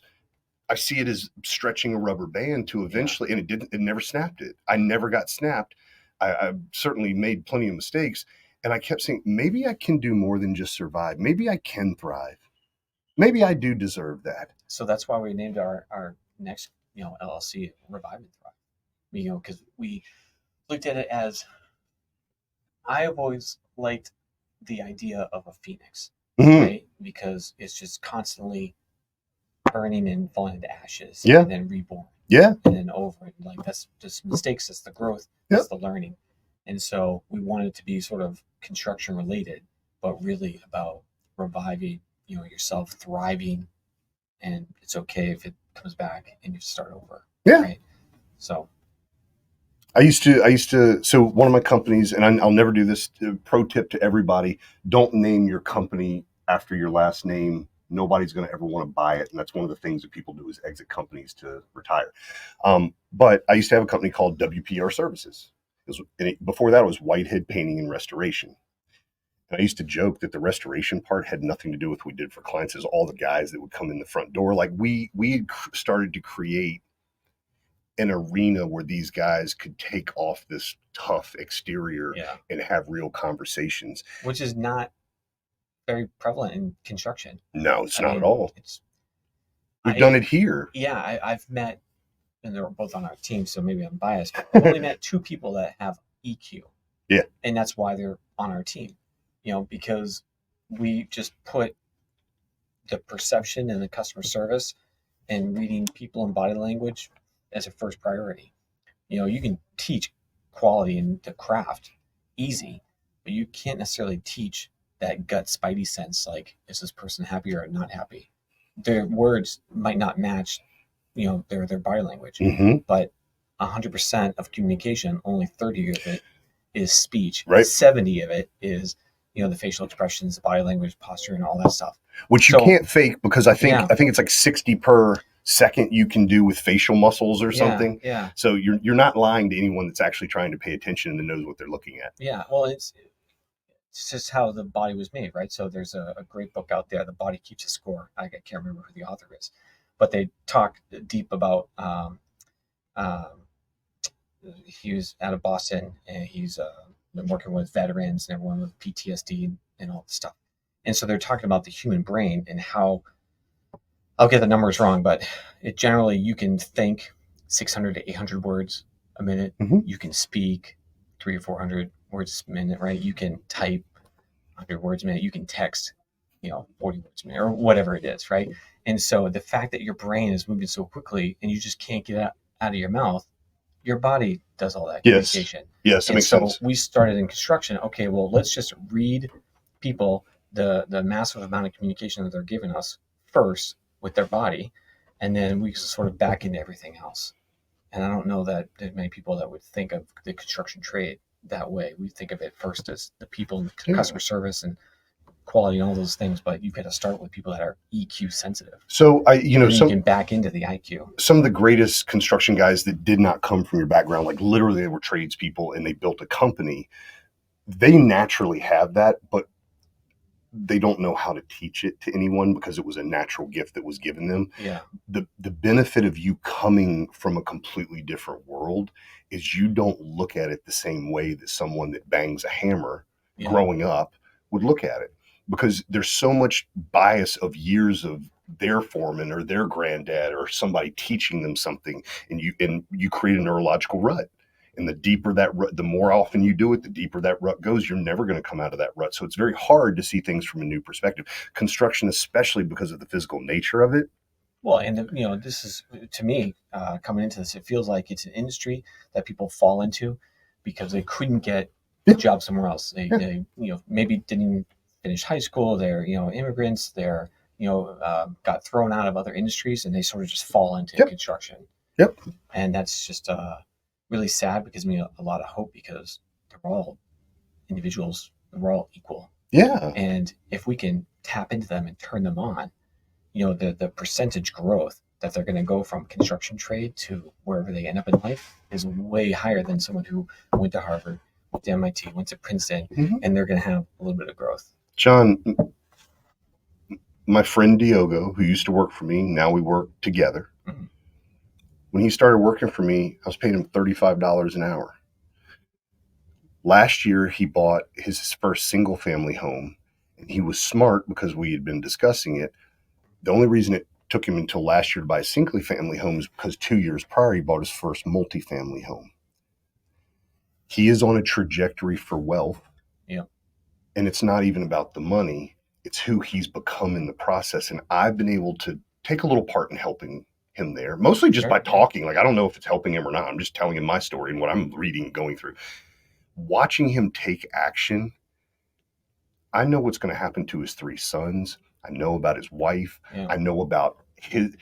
I see it as stretching a rubber band to eventually, and it never snapped it. I never got snapped. I certainly made plenty of mistakes. And I kept saying, maybe I can do more than just survive. Maybe I can thrive. Maybe I do deserve that. So that's why we named our next, you know, LLC Revive and Thrive. You know, because we looked at it as, I have always liked the idea of a phoenix, right? Because it's just constantly burning and falling into ashes, and then reborn, and then over. And like, that's just mistakes. That's the growth. That's the learning. And so we wanted it to be sort of construction related, but really about reviving, you know, yourself, thriving, and it's okay if it comes back and you start over. Yeah. Right? So. I used to, so one of my companies, and I'll never do this, pro tip to everybody, don't name your company after your last name. Nobody's going to ever want to buy it. And that's one of the things that people do, is exit companies to retire. But I used to have a company called WPR Services. Before that, it was Whitehead Painting and Restoration. And I used to joke that the restoration part had nothing to do with what we did for clients. It was all the guys that would come in the front door. Like, we started to create an arena where these guys could take off this tough exterior and have real conversations. Which is not very prevalent in construction. No, it's not at all. We've done it here. Yeah, I've met, and they're both on our team, so maybe I'm biased, but I've only met 2 people that have EQ. Yeah. And that's why they're on our team, you know, because we just put the perception and the customer service and reading people and body language as a first priority. You know, you can teach quality in the craft, easy, but you can't necessarily teach that gut spidey sense. Like, is this person happy or not happy? Their words might not match, their body language, but 100% of communication, only 30 of it is speech. Right. 70 of it is, the facial expressions, the body language, posture, and all that stuff. Which you can't fake, because I think it's like 60 per second you can do with facial muscles or something. Yeah. So you're not lying to anyone that's actually trying to pay attention and knows what they're looking at. Yeah. Well, it's just how the body was made, right? So there's a great book out there, The Body Keeps a Score. I can't remember who the author is, but they talk deep about, he was out of Boston, and he's been working with veterans and everyone with PTSD and all this stuff. And so they're talking about the human brain and how, I'll get the numbers wrong, but generally you can think 600 to 800 words a minute. You can speak 300 or 400 words a minute, right? You can type 100 words a minute. You can text, 40 words a minute, or whatever it is, right? And so the fact that your brain is moving so quickly and you just can't get it out of your mouth, your body does all that communication. Yes, that makes sense. We started in construction. Okay, well, let's just read people the massive amount of communication that they're giving us first with their body, and then we sort of back into everything else. And I don't know that there's many people that would think of the construction trade that way. We think of it first as the people and the customer service and quality and all those things, but you've got to start with people that are EQ sensitive. So you can back into the IQ. Some of the greatest construction guys that did not come from your background, like literally they were tradespeople and they built a company, they naturally have that, but they don't know how to teach it to anyone because it was a natural gift that was given them. Yeah. The benefit of you coming from a completely different world is you don't look at it the same way that someone that bangs a hammer growing up would look at it, because there's so much bias of years of their foreman or their granddad or somebody teaching them something, and you create a neurological rut. And the deeper that rut, the more often you do it, the deeper that rut goes. You're never going to come out of that rut. So it's very hard to see things from a new perspective. Construction, especially because of the physical nature of it. Well, and this is, to me, coming into this, it feels like it's an industry that people fall into because they couldn't get a job somewhere else. They maybe didn't finish high school. They're immigrants. They're got thrown out of other industries, and they sort of just fall into construction. Yep. And that's just really sad, because me a lot of hope, because they're all individuals, we're all equal. Yeah. And if we can tap into them and turn them on, the percentage growth that they're going to go from construction trade to wherever they end up in life is way higher than someone who went to Harvard, went to MIT, went to Princeton, and they're going to have a little bit of growth. John, my friend Diogo, who used to work for me, now we work together. When he started working for me, I was paying him $35 an hour. Last year, he bought his first single family home, and he was smart because we had been discussing it. The only reason it took him until last year to buy a single family home is because 2 years prior, he bought his first multifamily home. He is on a trajectory for wealth. Yeah. And it's not even about the money. It's who he's become in the process. And I've been able to take a little part in helping him there, mostly just by talking. Like, I don't know if it's helping him or not. I'm just telling him my story and what I'm reading and going through. Watching him take action, I know what's going to happen to his 3 sons. I know about his wife. Yeah. I know about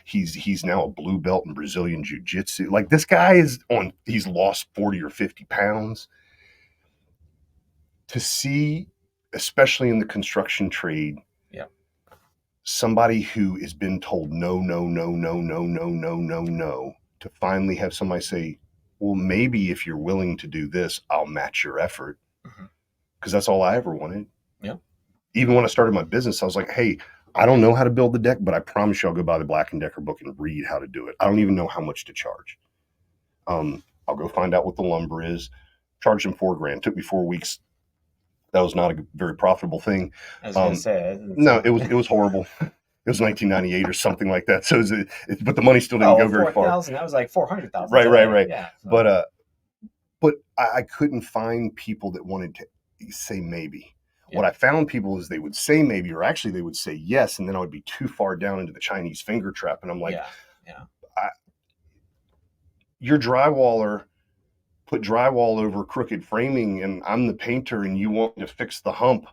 he's now a blue belt in Brazilian jiu-jitsu. Like, this guy he's lost 40 or 50 pounds. To see, especially in the construction trade, somebody who has been told no, to finally have somebody say, well, maybe if you're willing to do this, I'll match your effort. Because that's all I ever wanted. Yeah. Even when I started my business, I was like, hey, I don't know how to build the deck, but I promise you I'll go buy the Black & Decker book and read how to do it. I don't even know how much to charge. I'll go find out what the lumber is. Charge them $4,000. It took me 4 weeks. That was not a very profitable thing. I was going to say. No, it was horrible. It was 1998 or something like that. So, but the money still didn't go very far. 4,000. That was like 400,000. Right. Yeah. So. But I couldn't find people that wanted to say maybe. Yeah. What I found people is they would say maybe, or actually they would say yes, and then I would be too far down into the Chinese finger trap, and I'm like, yeah. Your drywaller put drywall over crooked framing and I'm the painter and you want me to fix the hump,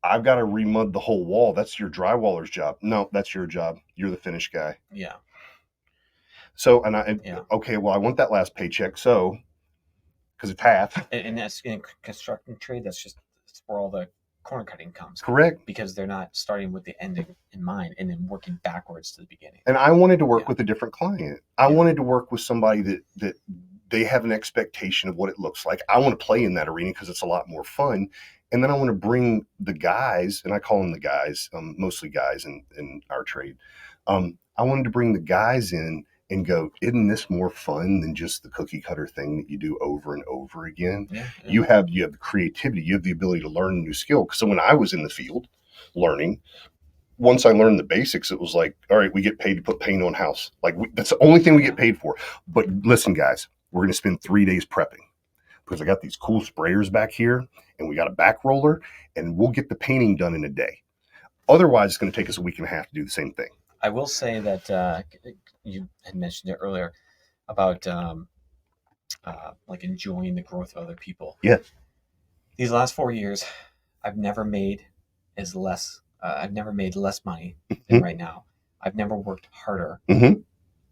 I've got to remud the whole wall. That's your drywaller's job. No, that's your job. You're the finish guy. Yeah. So, okay, well, I want that last paycheck. So, because it's half. And that's in construction trade. That's where all the corner cutting comes. Correct. Because they're not starting with the ending in mind and then working backwards to the beginning. And I wanted to work with a different client. I wanted to work with somebody that they have an expectation of what it looks like. I want to play in that arena because it's a lot more fun. And then I want to bring the guys, and I call them the guys, mostly guys in our trade. I wanted to bring the guys in and go, isn't this more fun than just the cookie cutter thing that you do over and over again? Yeah. You have the creativity, you have the ability to learn a new skill. So when I was in the field learning, once I learned the basics, it was like, all right, we get paid to put paint on house. Like that's the only thing we get paid for. But listen, guys, we're going to spend 3 days prepping because I got these cool sprayers back here and we got a back roller and we'll get the painting done in a day. Otherwise, it's going to take us a week and a half to do the same thing. I will say that you had mentioned it earlier about like enjoying the growth of other people. Yeah. These last 4 years, I've never made less money than right now. I've never worked harder. Mm-hmm.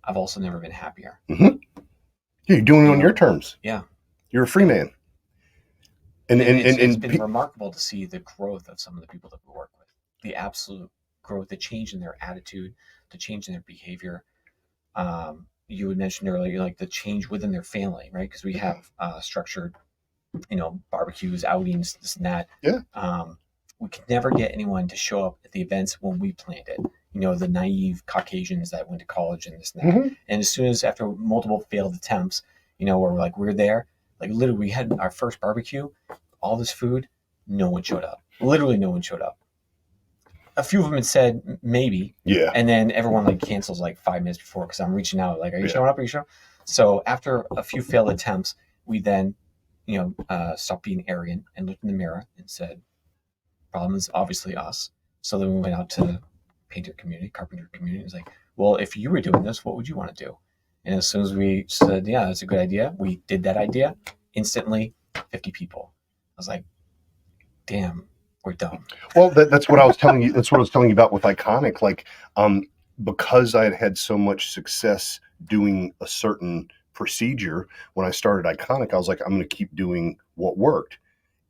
I've also never been happier. Mm-hmm. You're doing it on your terms. Yeah. You're a free man. And it's been remarkable to see the growth of some of the people that we work with. The absolute growth, the change in their attitude, the change in their behavior. You had mentioned earlier, like the change within their family, right? Because we have structured, barbecues, outings, this and that. Yeah. We could never get anyone to show up at the events when we planned it. The naive Caucasians that went to college and this and that. Mm-hmm. And as soon as after multiple failed attempts, we're there. Like literally, we had our first barbecue, all this food, no one showed up. Literally, no one showed up. A few of them had said maybe, yeah, and then everyone cancels 5 minutes before because I'm reaching out are you showing up? Are you showing up? So after a few failed attempts, we then, stopped being arrogant and looked in the mirror and said, problem is obviously us. So then we went out to the painter community, carpenter community. It was like, well, if you were doing this, what would you want to do? And as soon as we said, yeah, that's a good idea, we did that idea. Instantly, 50 people. I was like, damn, we're done. Well, that's what I was telling you. That's what I was telling you about with Iconic. Because I had had so much success doing a certain procedure when I started Iconic, I was like, I'm going to keep doing what worked.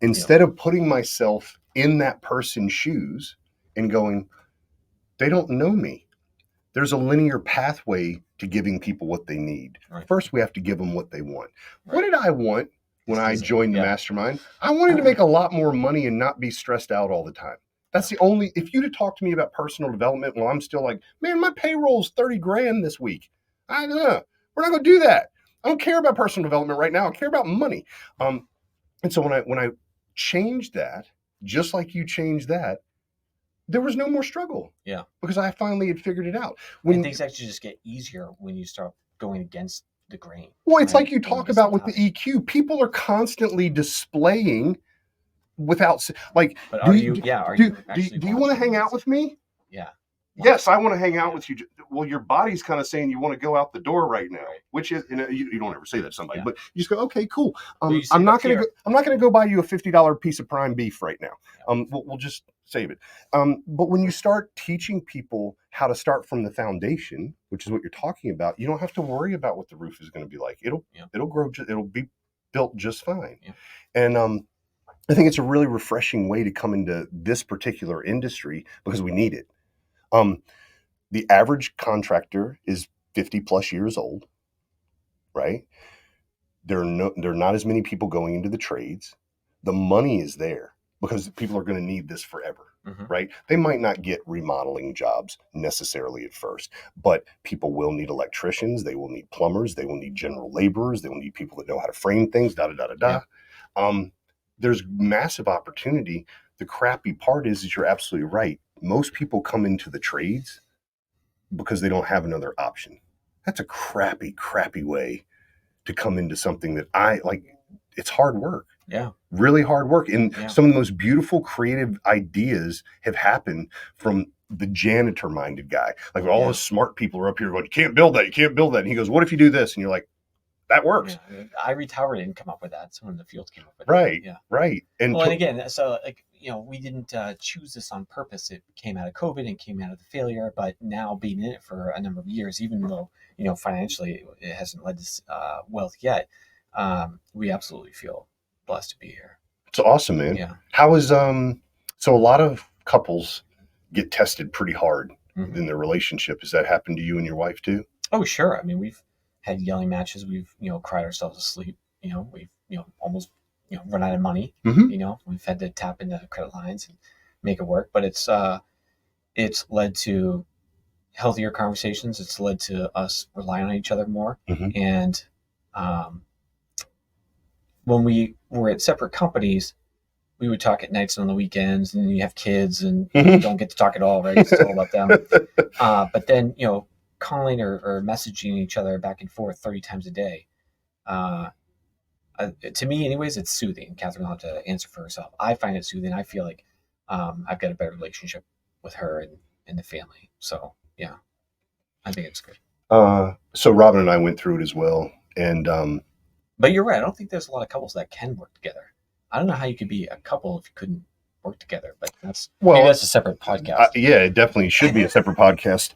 Instead of putting myself in that person's shoes and going, they don't know me. There's a linear pathway to giving people what they need. Right. First, we have to give them what they want. Right. What did I want when I joined the mastermind? I wanted to make a lot more money and not be stressed out all the time. That's the only, if you'd have talked to me about personal development, well, I'm still like, man, my payroll's $30,000 this week. We're not going to do that. I don't care about personal development right now. I care about money. And so when I changed that, just like you changed that, there was no more struggle. Yeah. Because I finally had figured it out. And things actually just get easier when you start going against the grain. Well, it's like you talk about with the EQ. People are constantly displaying without But do you want to hang out with me? Yeah. Yes, I want to hang out with you. Well, your body's kind of saying you want to go out the door right now, which is, you don't ever say that to somebody, but you just go, okay, cool. I'm not going to go buy you a $50 piece of prime beef right now. We'll just save it. But when you start teaching people how to start from the foundation, which is what you're talking about, you don't have to worry about what the roof is going to be like. It'll grow. It'll be built just fine. Yeah. And I think it's a really refreshing way to come into this particular industry because we need it. The average contractor is 50 plus years old, right? There are not as many people going into the trades. The money is there because people are going to need this forever, right? They might not get remodeling jobs necessarily at first, but people will need electricians. They will need plumbers. They will need general laborers. They will need people that know how to frame things, There's massive opportunity. The crappy part is you're absolutely right. Most people come into the trades because they don't have another option. That's a crappy way to come into something that I like. It's hard work. Yeah. Really hard work. And some of the most beautiful creative ideas have happened from the janitor minded guy. Like all the smart people are up here going, you can't build that. You can't build that. And he goes, what if you do this? And you're like, that works. Yeah. Ivory Tower didn't come up with that. Someone in the field came up with Right. it. Yeah. Right. And again, so like, we didn't choose this on purpose. It came out of COVID and came out of the failure, but now being in it for a number of years, even though, financially it hasn't led to wealth yet, we absolutely feel blessed to be here. It's awesome, man. Yeah. How is, so a lot of couples get tested pretty hard in their relationship. Has that happened to you and your wife too? Oh, sure. I mean, we've had yelling matches. We've, cried ourselves to sleep. We've, almost, run out of money. We've had to tap into credit lines and make it work. But it's led to healthier conversations. It's led to us relying on each other more. And when we were at separate companies, we would talk at nights and on the weekends, and you have kids and you don't get to talk at all, right? It's all about them. But then, calling or messaging each other back and forth 30 times a day. To me, anyways, it's soothing. Kathryn will have to answer for herself. I find it soothing. I feel like I've got a better relationship with her and the family. So, yeah, I think it's good. So Robin and I went through it as well. And but you're right. I don't think there's a lot of couples that can work together. I don't know how you could be a couple if you couldn't work together, but maybe that's a separate podcast. Yeah, it definitely should be a separate podcast.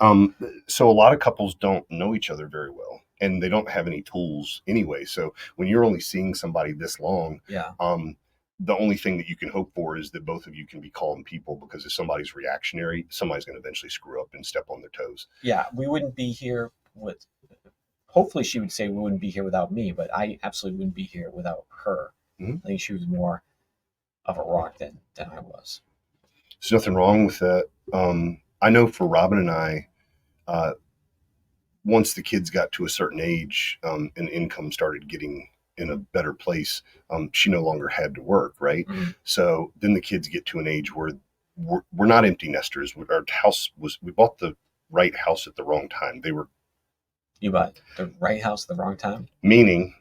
So a lot of couples don't know each other very well, and they don't have any tools anyway. So when you're only seeing somebody this long, the only thing that you can hope for is that both of you can be calm people, because if somebody's reactionary, somebody's going to eventually screw up and step on their toes. Yeah, we wouldn't be here with. Hopefully, she would say we wouldn't be here without me, but I absolutely wouldn't be here without her. I think she was more of a rock than I was. There's nothing wrong with that. I know for Robin and I, once the kids got to a certain age and income started getting in a better place, she no longer had to work, right? So then the kids get to an age where we're not empty nesters. Our house we bought the right house at the wrong time. You bought the right house at the wrong time? Meaning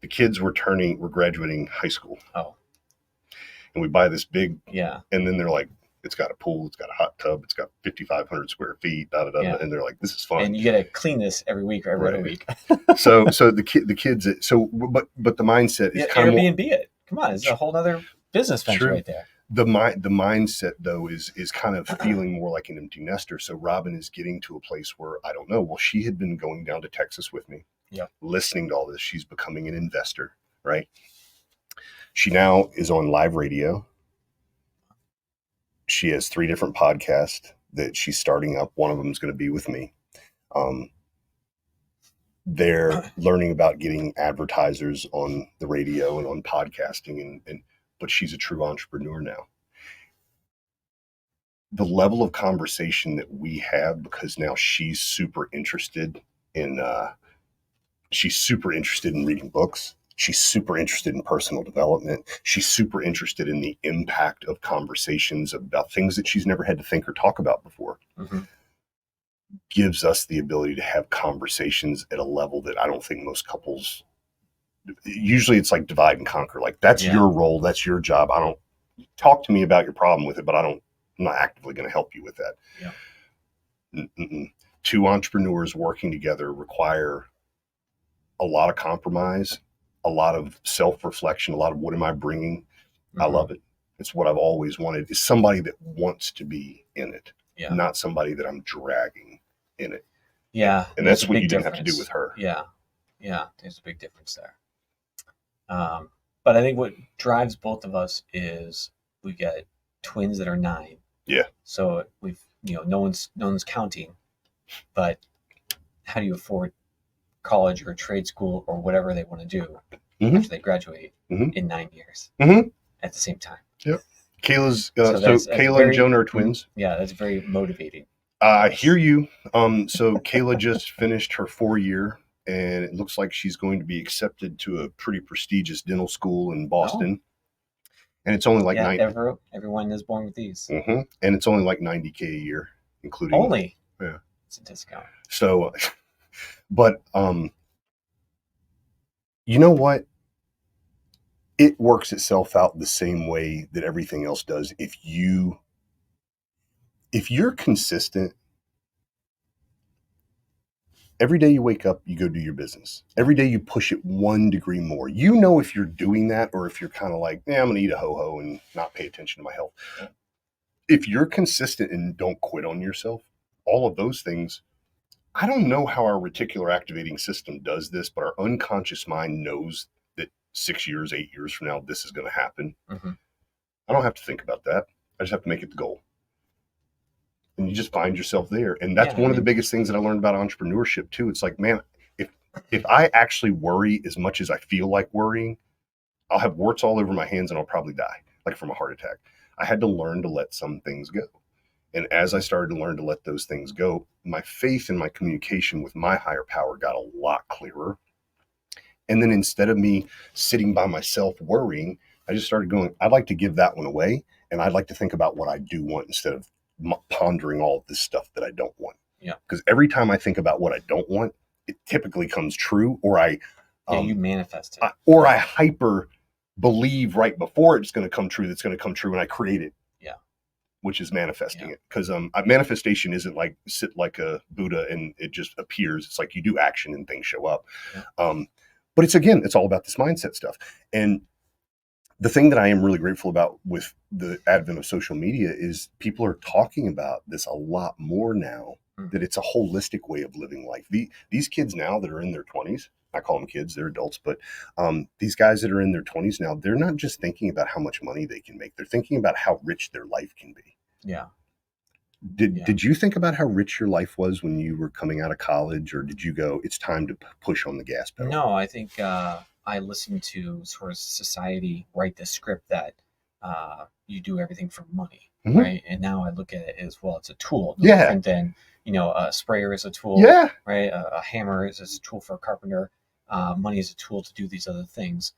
the kids were graduating high school. Oh. And we buy this big, and then they're like, it's got a pool, it's got a hot tub, it's got 5,500 square feet, and they're like, this is fun. And you got to clean this every week or every other week. so the kids, but the mindset is kind of Airbnb it. Come on, it's a whole other business venture right there. The mindset though is kind of feeling more like an empty nester. So Robin is getting to a place where, I don't know. Well, she had been going down to Texas with me, listening to all this. She's becoming an investor, right? She now is on live radio. She has 3 different podcasts that she's starting up. One of them is going to be with me. They're learning about getting advertisers on the radio and on podcasting, but she's a true entrepreneur now. The level of conversation that we have, because now she's super interested in reading books. She's super interested in personal development. She's super interested in the impact of conversations about things that she's never had to think or talk about before. Gives us the ability to have conversations at a level that I don't think most couples. Usually it's like divide and conquer. Like, that's your role. That's your job. I don't talk to me about your problem with it, but I'm not actively going to help you with that. 2 entrepreneurs working together require a lot of compromise, a lot of self-reflection, a lot of what am I bringing? I love it. It's what I've always wanted, is somebody that wants to be in it, not somebody that I'm dragging in it. Yeah. And that's what you didn't have to do with her. Yeah. Yeah. There's a big difference there. But I think what drives both of us is we got twins that are 9. Yeah. So we've, no one's counting, but how do you afford college or trade school or whatever they want to do after they graduate in 9 years at the same time? Yep. Kayla's Kayla and Jonah are twins. Yeah, that's very motivating. I hear you. So Kayla just finished her 4-year, and it looks like she's going to be accepted to a pretty prestigious dental school in Boston. And it's only like everyone is born with these. And it's only like $90K a year, including only. Yeah, it's a discount. So, but you know what? It works itself out the same way that everything else does. If you're consistent every day you wake up, you go do your business. Every day you push it 1 degree more. You know if you're doing that or if you're kind of like, I'm going to eat a ho-ho and not pay attention to my health. If you're consistent and don't quit on yourself, all of those things, I don't know how our reticular activating system does this, but our unconscious mind knows that 6 years, 8 years from now, this is going to happen. Mm-hmm. I don't have to think about that. I just have to make it the goal. And you just find yourself there. And that's one of the biggest things that I learned about entrepreneurship too. It's like, man, if I actually worry as much as I feel like worrying, I'll have warts all over my hands and I'll probably die, like from a heart attack. I had to learn to let some things go. And as I started to learn to let those things go, my faith and my communication with my higher power got a lot clearer. And then instead of me sitting by myself worrying, I just started going, I'd like to give that one away. And I'd like to think about what I do want instead of pondering all of this stuff that I don't want. Yeah. Because every time I think about what I don't want, it typically comes true, or you manifest it. Or I hyper believe right before it's going to come true, that's going to come true, and I create it. Yeah. Which is manifesting it. Because manifestation isn't like sit like a Buddha and it just appears. It's like you do action and things show up. Yeah. But it's all about this mindset stuff. And the thing that I am really grateful about with the advent of social media is people are talking about this a lot more now, that it's a holistic way of living life. These kids now that are in their 20s, I call them kids, they're adults, but these guys that are in their 20s now, they're not just thinking about how much money they can make. They're thinking about how rich their life can be. Yeah. Did you think about how rich your life was when you were coming out of college, or did you go, it's time to push on the gas pedal? No, I think I listened to sort of society write the script that you do everything for money, right? And now I look at it as, well, it's a tool. No different than, a sprayer is a tool, right? A hammer is a tool for a carpenter. Money is a tool to do these other things.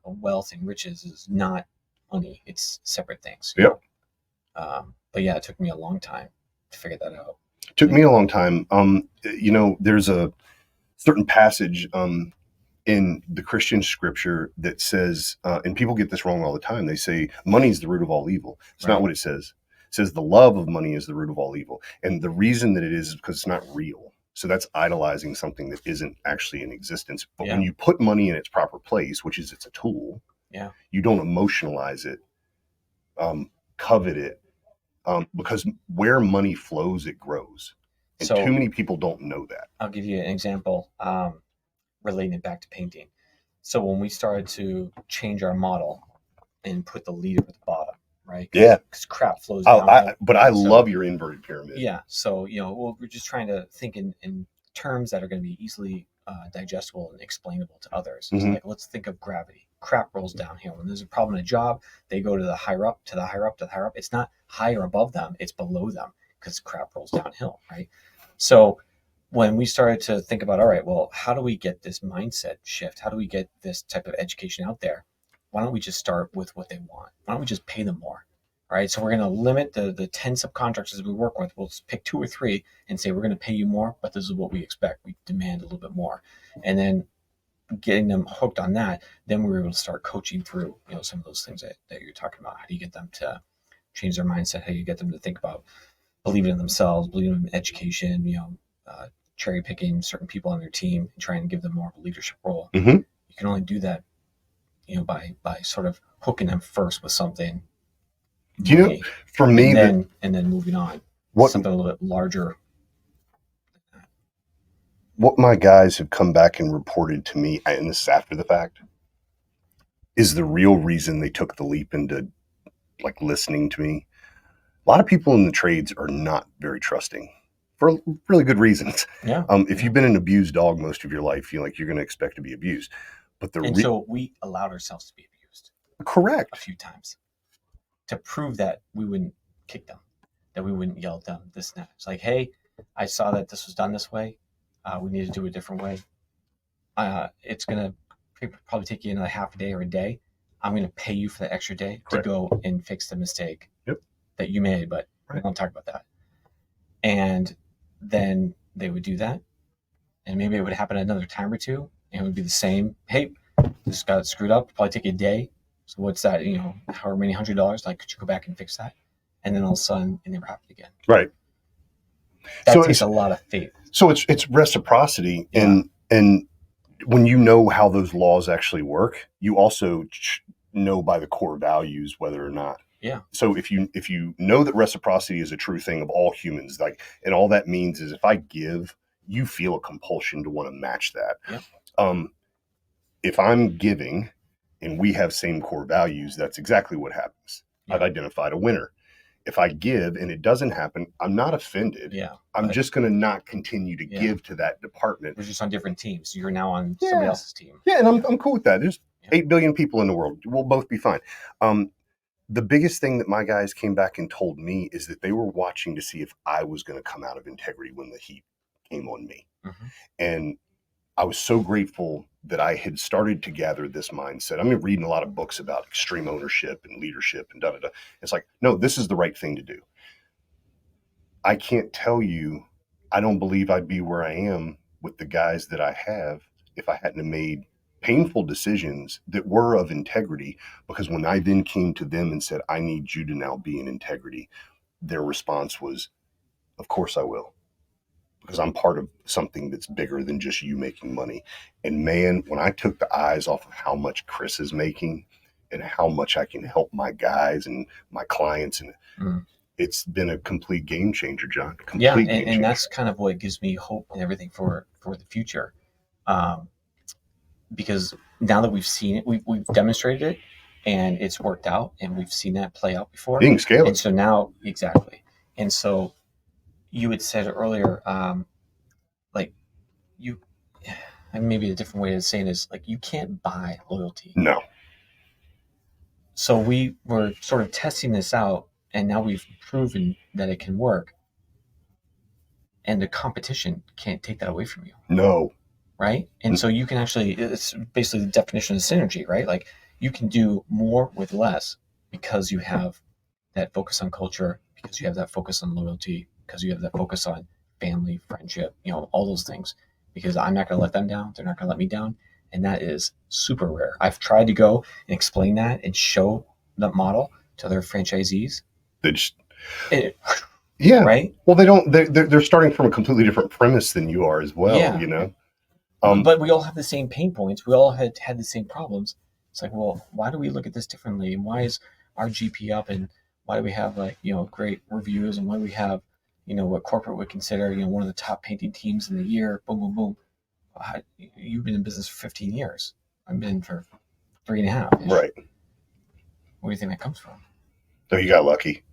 Wealth and riches is not money. It's separate things. Yep. But yeah, it took me a long time to figure that out. It took me a long time. There's a certain passage in the Christian scripture that says, and people get this wrong all the time. They say money is the root of all evil. It's not what it says. It says the love of money is the root of all evil. And the reason that it is because it's not real. So that's idolizing something that isn't actually in existence. But when you put money in its proper place, which is it's a tool, you don't emotionalize it, covet it, because where money flows, it grows. And so, too many people don't know that. I'll give you an example relating it back to painting. So when we started to change our model and put the leader at the bottom, right? Yeah. Because crap flows down. But I love your inverted pyramid. Yeah. So, we're just trying to think in terms that are going to be easily digestible and explainable to others. It's like, let's think of gravity. Crap rolls downhill. When there's a problem in a job, they go to the higher up, to the higher up, to the higher up. It's not higher above them, it's below them because crap rolls downhill, right? So when we started to think about, all right, well, how do we get this mindset shift? How do we get this type of education out there? Why don't we just start with what they want? Why don't we just pay them more? All right, so we're going to limit the 10 subcontractors we work with. We'll pick 2 or 3 and say, we're going to pay you more, but this is what we expect. We demand a little bit more. And then getting them hooked on that, then we were able to start coaching through, some of those things that you're talking about. How do you get them to change their mindset? How do you get them to think about believing in themselves, believing in education, cherry picking certain people on their team and trying to give them more of a leadership role. You can only do that, by sort of hooking them first with something. For me, and then moving on. Something a little bit larger. What my guys have come back and reported to me, and this is after the fact, is the real reason they took the leap into like listening to me. A lot of people in the trades are not very trusting for really good reasons. Yeah. If you've been an abused dog most of your life, you're going to expect to be abused. But so we allowed ourselves to be abused. Correct. A few times to prove that we wouldn't kick them, that we wouldn't yell at them, this and that. It's like, hey, I saw that this was done this way. We need to do it a different way. It's going to probably take you another half a day or a day. I'm going to pay you for the extra day to go and fix the mistake that you made, but we don't talk about that. And then they would do that. And maybe it would happen another time or two. And it would be the same. Hey, this got screwed up. Probably take you a day. So what's that? However many $100. Like, could you go back and fix that? And then all of a sudden, it never happened again. Right. That takes a lot of faith So it's reciprocity, Yeah. and when you know how those laws actually work, you also know by the core values whether or not. Yeah. So if you know that reciprocity is a true thing of all humans, like, and all that means is if I give, you feel a compulsion to want to match that. Yeah. If I'm giving and we have same core values, that's exactly what happens. Yeah. I've identified a winner. If I give and it doesn't happen, I'm not offended. Yeah. I'm just going to not continue to Yeah. give to that department. We're just on different teams. You're now on somebody else's team. Yeah, and I'm cool with that. There's 8 billion people in the world. We'll both be fine. The biggest thing that my guys came back and told me is that they were watching to see if I was going to come out of integrity when the heat came on me. Mm-hmm. And I was so grateful that I had started to gather this mindset. I'm reading a lot of books about extreme ownership and leadership and da-da-da. It's like, no, this is the right thing to do. I can't tell you, I don't believe I'd be where I am with the guys that I have if I hadn't have made painful decisions that were of integrity, because when I then came to them and said, I need you to now be in integrity, their response was, of course I will, because I'm part of something that's bigger than just you making money. And man, when I took the eyes off of how much Chris is making and how much I can help my guys and my clients, and it's been a complete game changer, John. And that's kind of what gives me hope and everything for the future. Because now that we've seen it, we've demonstrated it, and it's worked out, and we've seen that play out before. Being scaled. And so now, exactly. And so you had said earlier, like you, and maybe a different way of saying is like, you can't buy loyalty. No. So we were sort of testing this out, and now we've proven that it can work. And the competition can't take that away from you. No. Right? And so you can actually, it's basically the definition of synergy, right? Like you can do more with less because you have that focus on culture, because you have that focus on loyalty, because you have that focus on family, friendship, all those things. Because I'm not going to let them down. They're not going to let me down. And that is super rare. I've tried to go and explain that and show that model to other franchisees. They just, yeah. Right? Well, they're starting from a completely different premise than you are as well, But we all have the same pain points. We all had the same problems. It's like, well, why do we look at this differently? And why is our GP up? And why do we have great reviews? And why do we have, what corporate would consider, one of the top painting teams in the year? Boom, boom, boom. You've been in business for 15 years. I've been for 3.5. Right. Where do you think that comes from? Oh, you got lucky.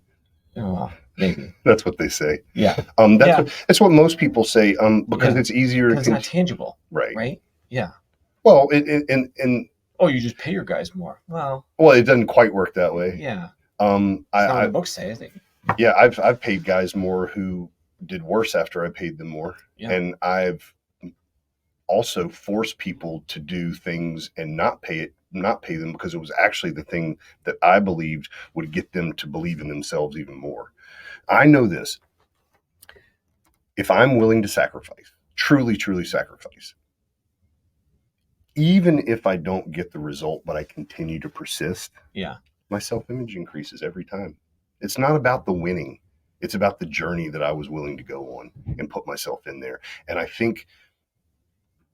Maybe. That's what they say. Yeah. That's what most people say. Because it's easier. Because it's not tangible. Right. Right. Yeah. Well, and you just pay your guys more. Well, it doesn't quite work that way. Yeah. Not what the books say, I think. Yeah, I've paid guys more who did worse after I paid them more, and I've also forced people to do things and not pay them because it was actually the thing that I believed would get them to believe in themselves even more. I know this. If I'm willing to sacrifice, truly, truly sacrifice, even if I don't get the result, but I continue to persist, my self-image increases every time. It's not about the winning. It's about the journey that I was willing to go on and put myself in there. And I think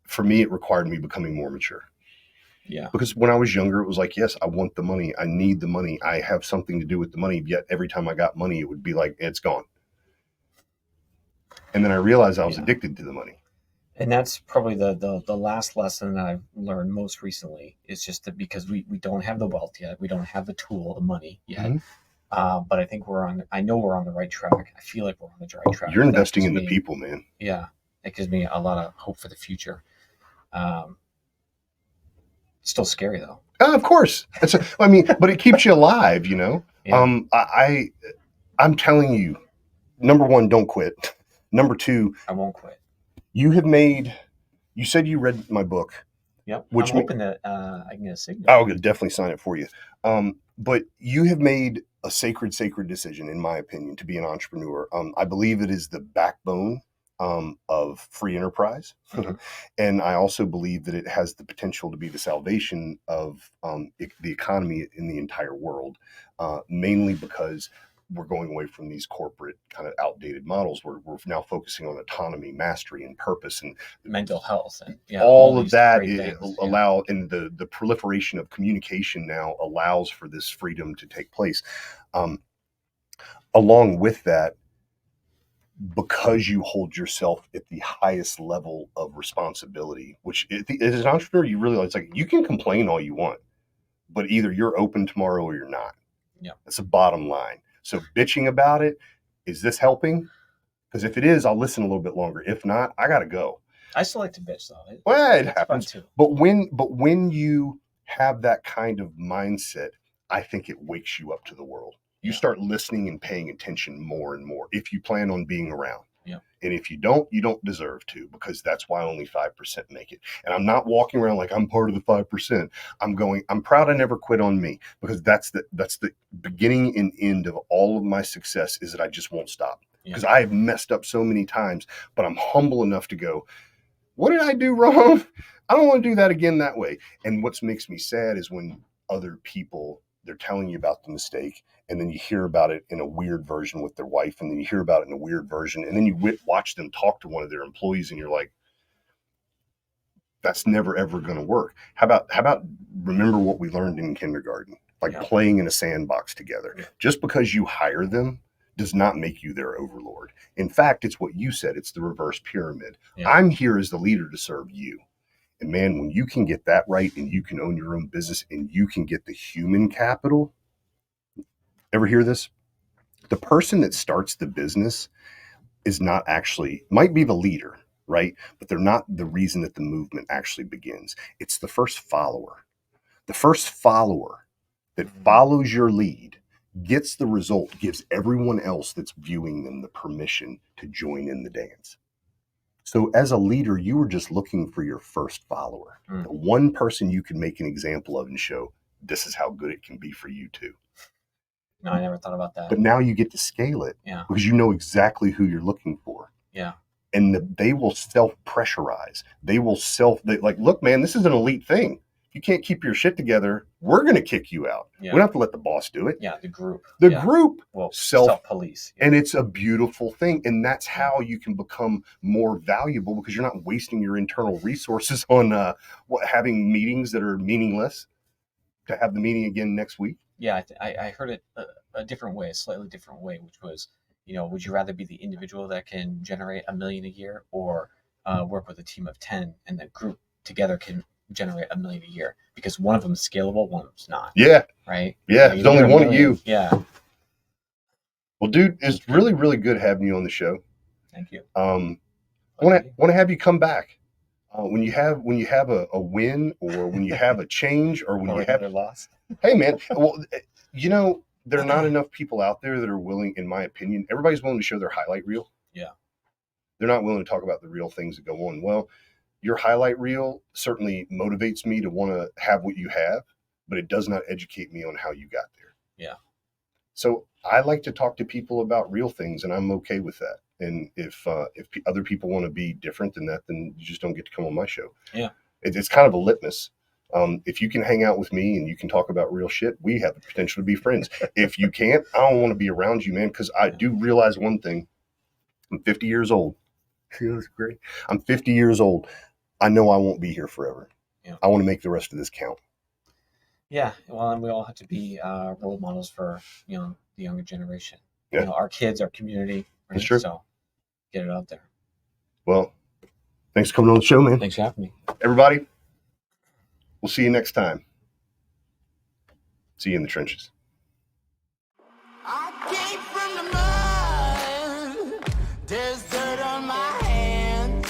for me, it required me becoming more mature. Yeah. Because when I was younger, it was like, yes, I want the money. I need the money. I have something to do with the money. Yet every time I got money, it would be like, it's gone. And then I realized I was addicted to the money. And that's probably the last lesson that I've learned most recently is just that because we don't have the wealth yet. We don't have the tool, the money yet. Mm-hmm. But I think I know we're on the right track. I feel like we're on the right track. You're investing in the people, man. Yeah. It gives me a lot of hope for the future. Still scary though. Of course. But it keeps you alive, Yeah. I'm telling you, number one, don't quit. Number two, I won't quit. You said you read my book. Yep. I'm hoping that I can get a signal. I'll definitely sign it for you. But you have made a sacred decision, in my opinion, to be an entrepreneur. I believe it is the backbone of free enterprise. Mm-hmm. And I also believe that it has the potential to be the salvation of the economy in the entire world, mainly because we're going away from these corporate kind of outdated models. We're now focusing on autonomy, mastery, and purpose, and mental health, and all of that allow, and the proliferation of communication now allows for this freedom to take place. Along with that, because you hold yourself at the highest level of responsibility, which as an entrepreneur, you realize, like, you can complain all you want, but either you're open tomorrow or you're not. Yeah, that's the bottom line. So bitching about it, is this helping? Because if it is, I'll listen a little bit longer. If not, I got to go. I still like to bitch though. It happens too. But when you have that kind of mindset, I think it wakes you up to the world. You start listening and paying attention more and more if you plan on being around. Yeah. And if you don't deserve to, because that's why only 5% make it. And I'm not walking around like I'm part of the 5%. I'm proud I never quit on me, because that's the beginning and end of all of my success, is that I just won't stop. Because I have messed up so many times, but I'm humble enough to go, what did I do wrong? I don't want to do that again that way. And what makes me sad is when other people, they're telling you about the mistake, and then you hear about it in a weird version with their wife, and then you hear about it in a weird version, and then you watch them talk to one of their employees, and you're like, that's never ever going to work. How about remember what we learned in kindergarten, like playing in a sandbox together. Just because you hire them does not make you their overlord. In fact, it's what you said. It's the reverse pyramid. I'm here as the leader to serve you. And man, when you can get that right, and you can own your own business, and you can get the human capital. Ever hear this? The person that starts the business is not actually, might be the leader, right? But they're not the reason that the movement actually begins. It's the first follower. The first follower that follows your lead gets the result, gives everyone else that's viewing them the permission to join in the dance. So as a leader, you were just looking for your first follower, the one person you can make an example of and show this is how good it can be for you too. No, I never thought about that. But now you get to scale it because you know exactly who you're looking for. Yeah. And they will self-pressurize. They will like, look, man, this is an elite thing. If you can't keep your shit together, we're going to kick you out. We don't have to let the boss do it. Yeah, the group. The group will self-police. And it's a beautiful thing. And that's how you can become more valuable, because you're not wasting your internal resources on having meetings that are meaningless to have the meeting again next week. Yeah, I heard it a different way, a slightly different way, which was, would you rather be the individual that can generate $1 million a year, or work with a team of 10 and the group together can generate $1 million a year? Because one of them is scalable, one of them's not. Yeah. Right? Yeah, there's only one of you. Yeah. Well, dude, it's really, really good having you on the show. Thank you. I want to have you come back. When you have a win, or when you have a change, or when you have a loss. Hey, man. Well, there are not enough people out there that are willing, in my opinion. Everybody's willing to show their highlight reel. Yeah. They're not willing to talk about the real things that go on. Well, your highlight reel certainly motivates me to want to have what you have, but it does not educate me on how you got there. Yeah. So I like to talk to people about real things, and I'm okay with that. And if other people want to be different than that, then you just don't get to come on my show. Yeah. It's kind of a litmus. If you can hang out with me and you can talk about real shit, we have the potential to be friends. If you can't, I don't want to be around you, man, because I do realize one thing. I'm 50 years old. That's great. I'm 50 years old. I know I won't be here forever. Yeah. I want to make the rest of this count. Yeah. Well, and we all have to be role models for, the younger generation. Yeah. Our kids, our community. Right? That's true. So get it out there. Well, thanks for coming on the show, man. Thanks for having me. Everybody, we'll see you next time. See you in the trenches. I came from the mud. There's dirt on my hands.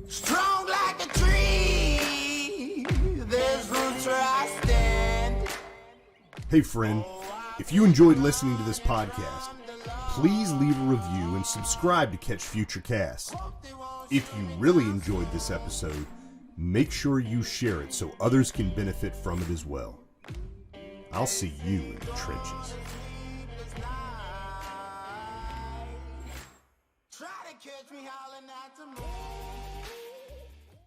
Strong like a tree. There's roots where I stand. Hey friend, if you enjoyed listening to this podcast, please leave a review and subscribe to catch future casts. If you really enjoyed this episode, make sure you share it so others can benefit from it as well. I'll see you in the trenches. Try to catch me howling at the moon.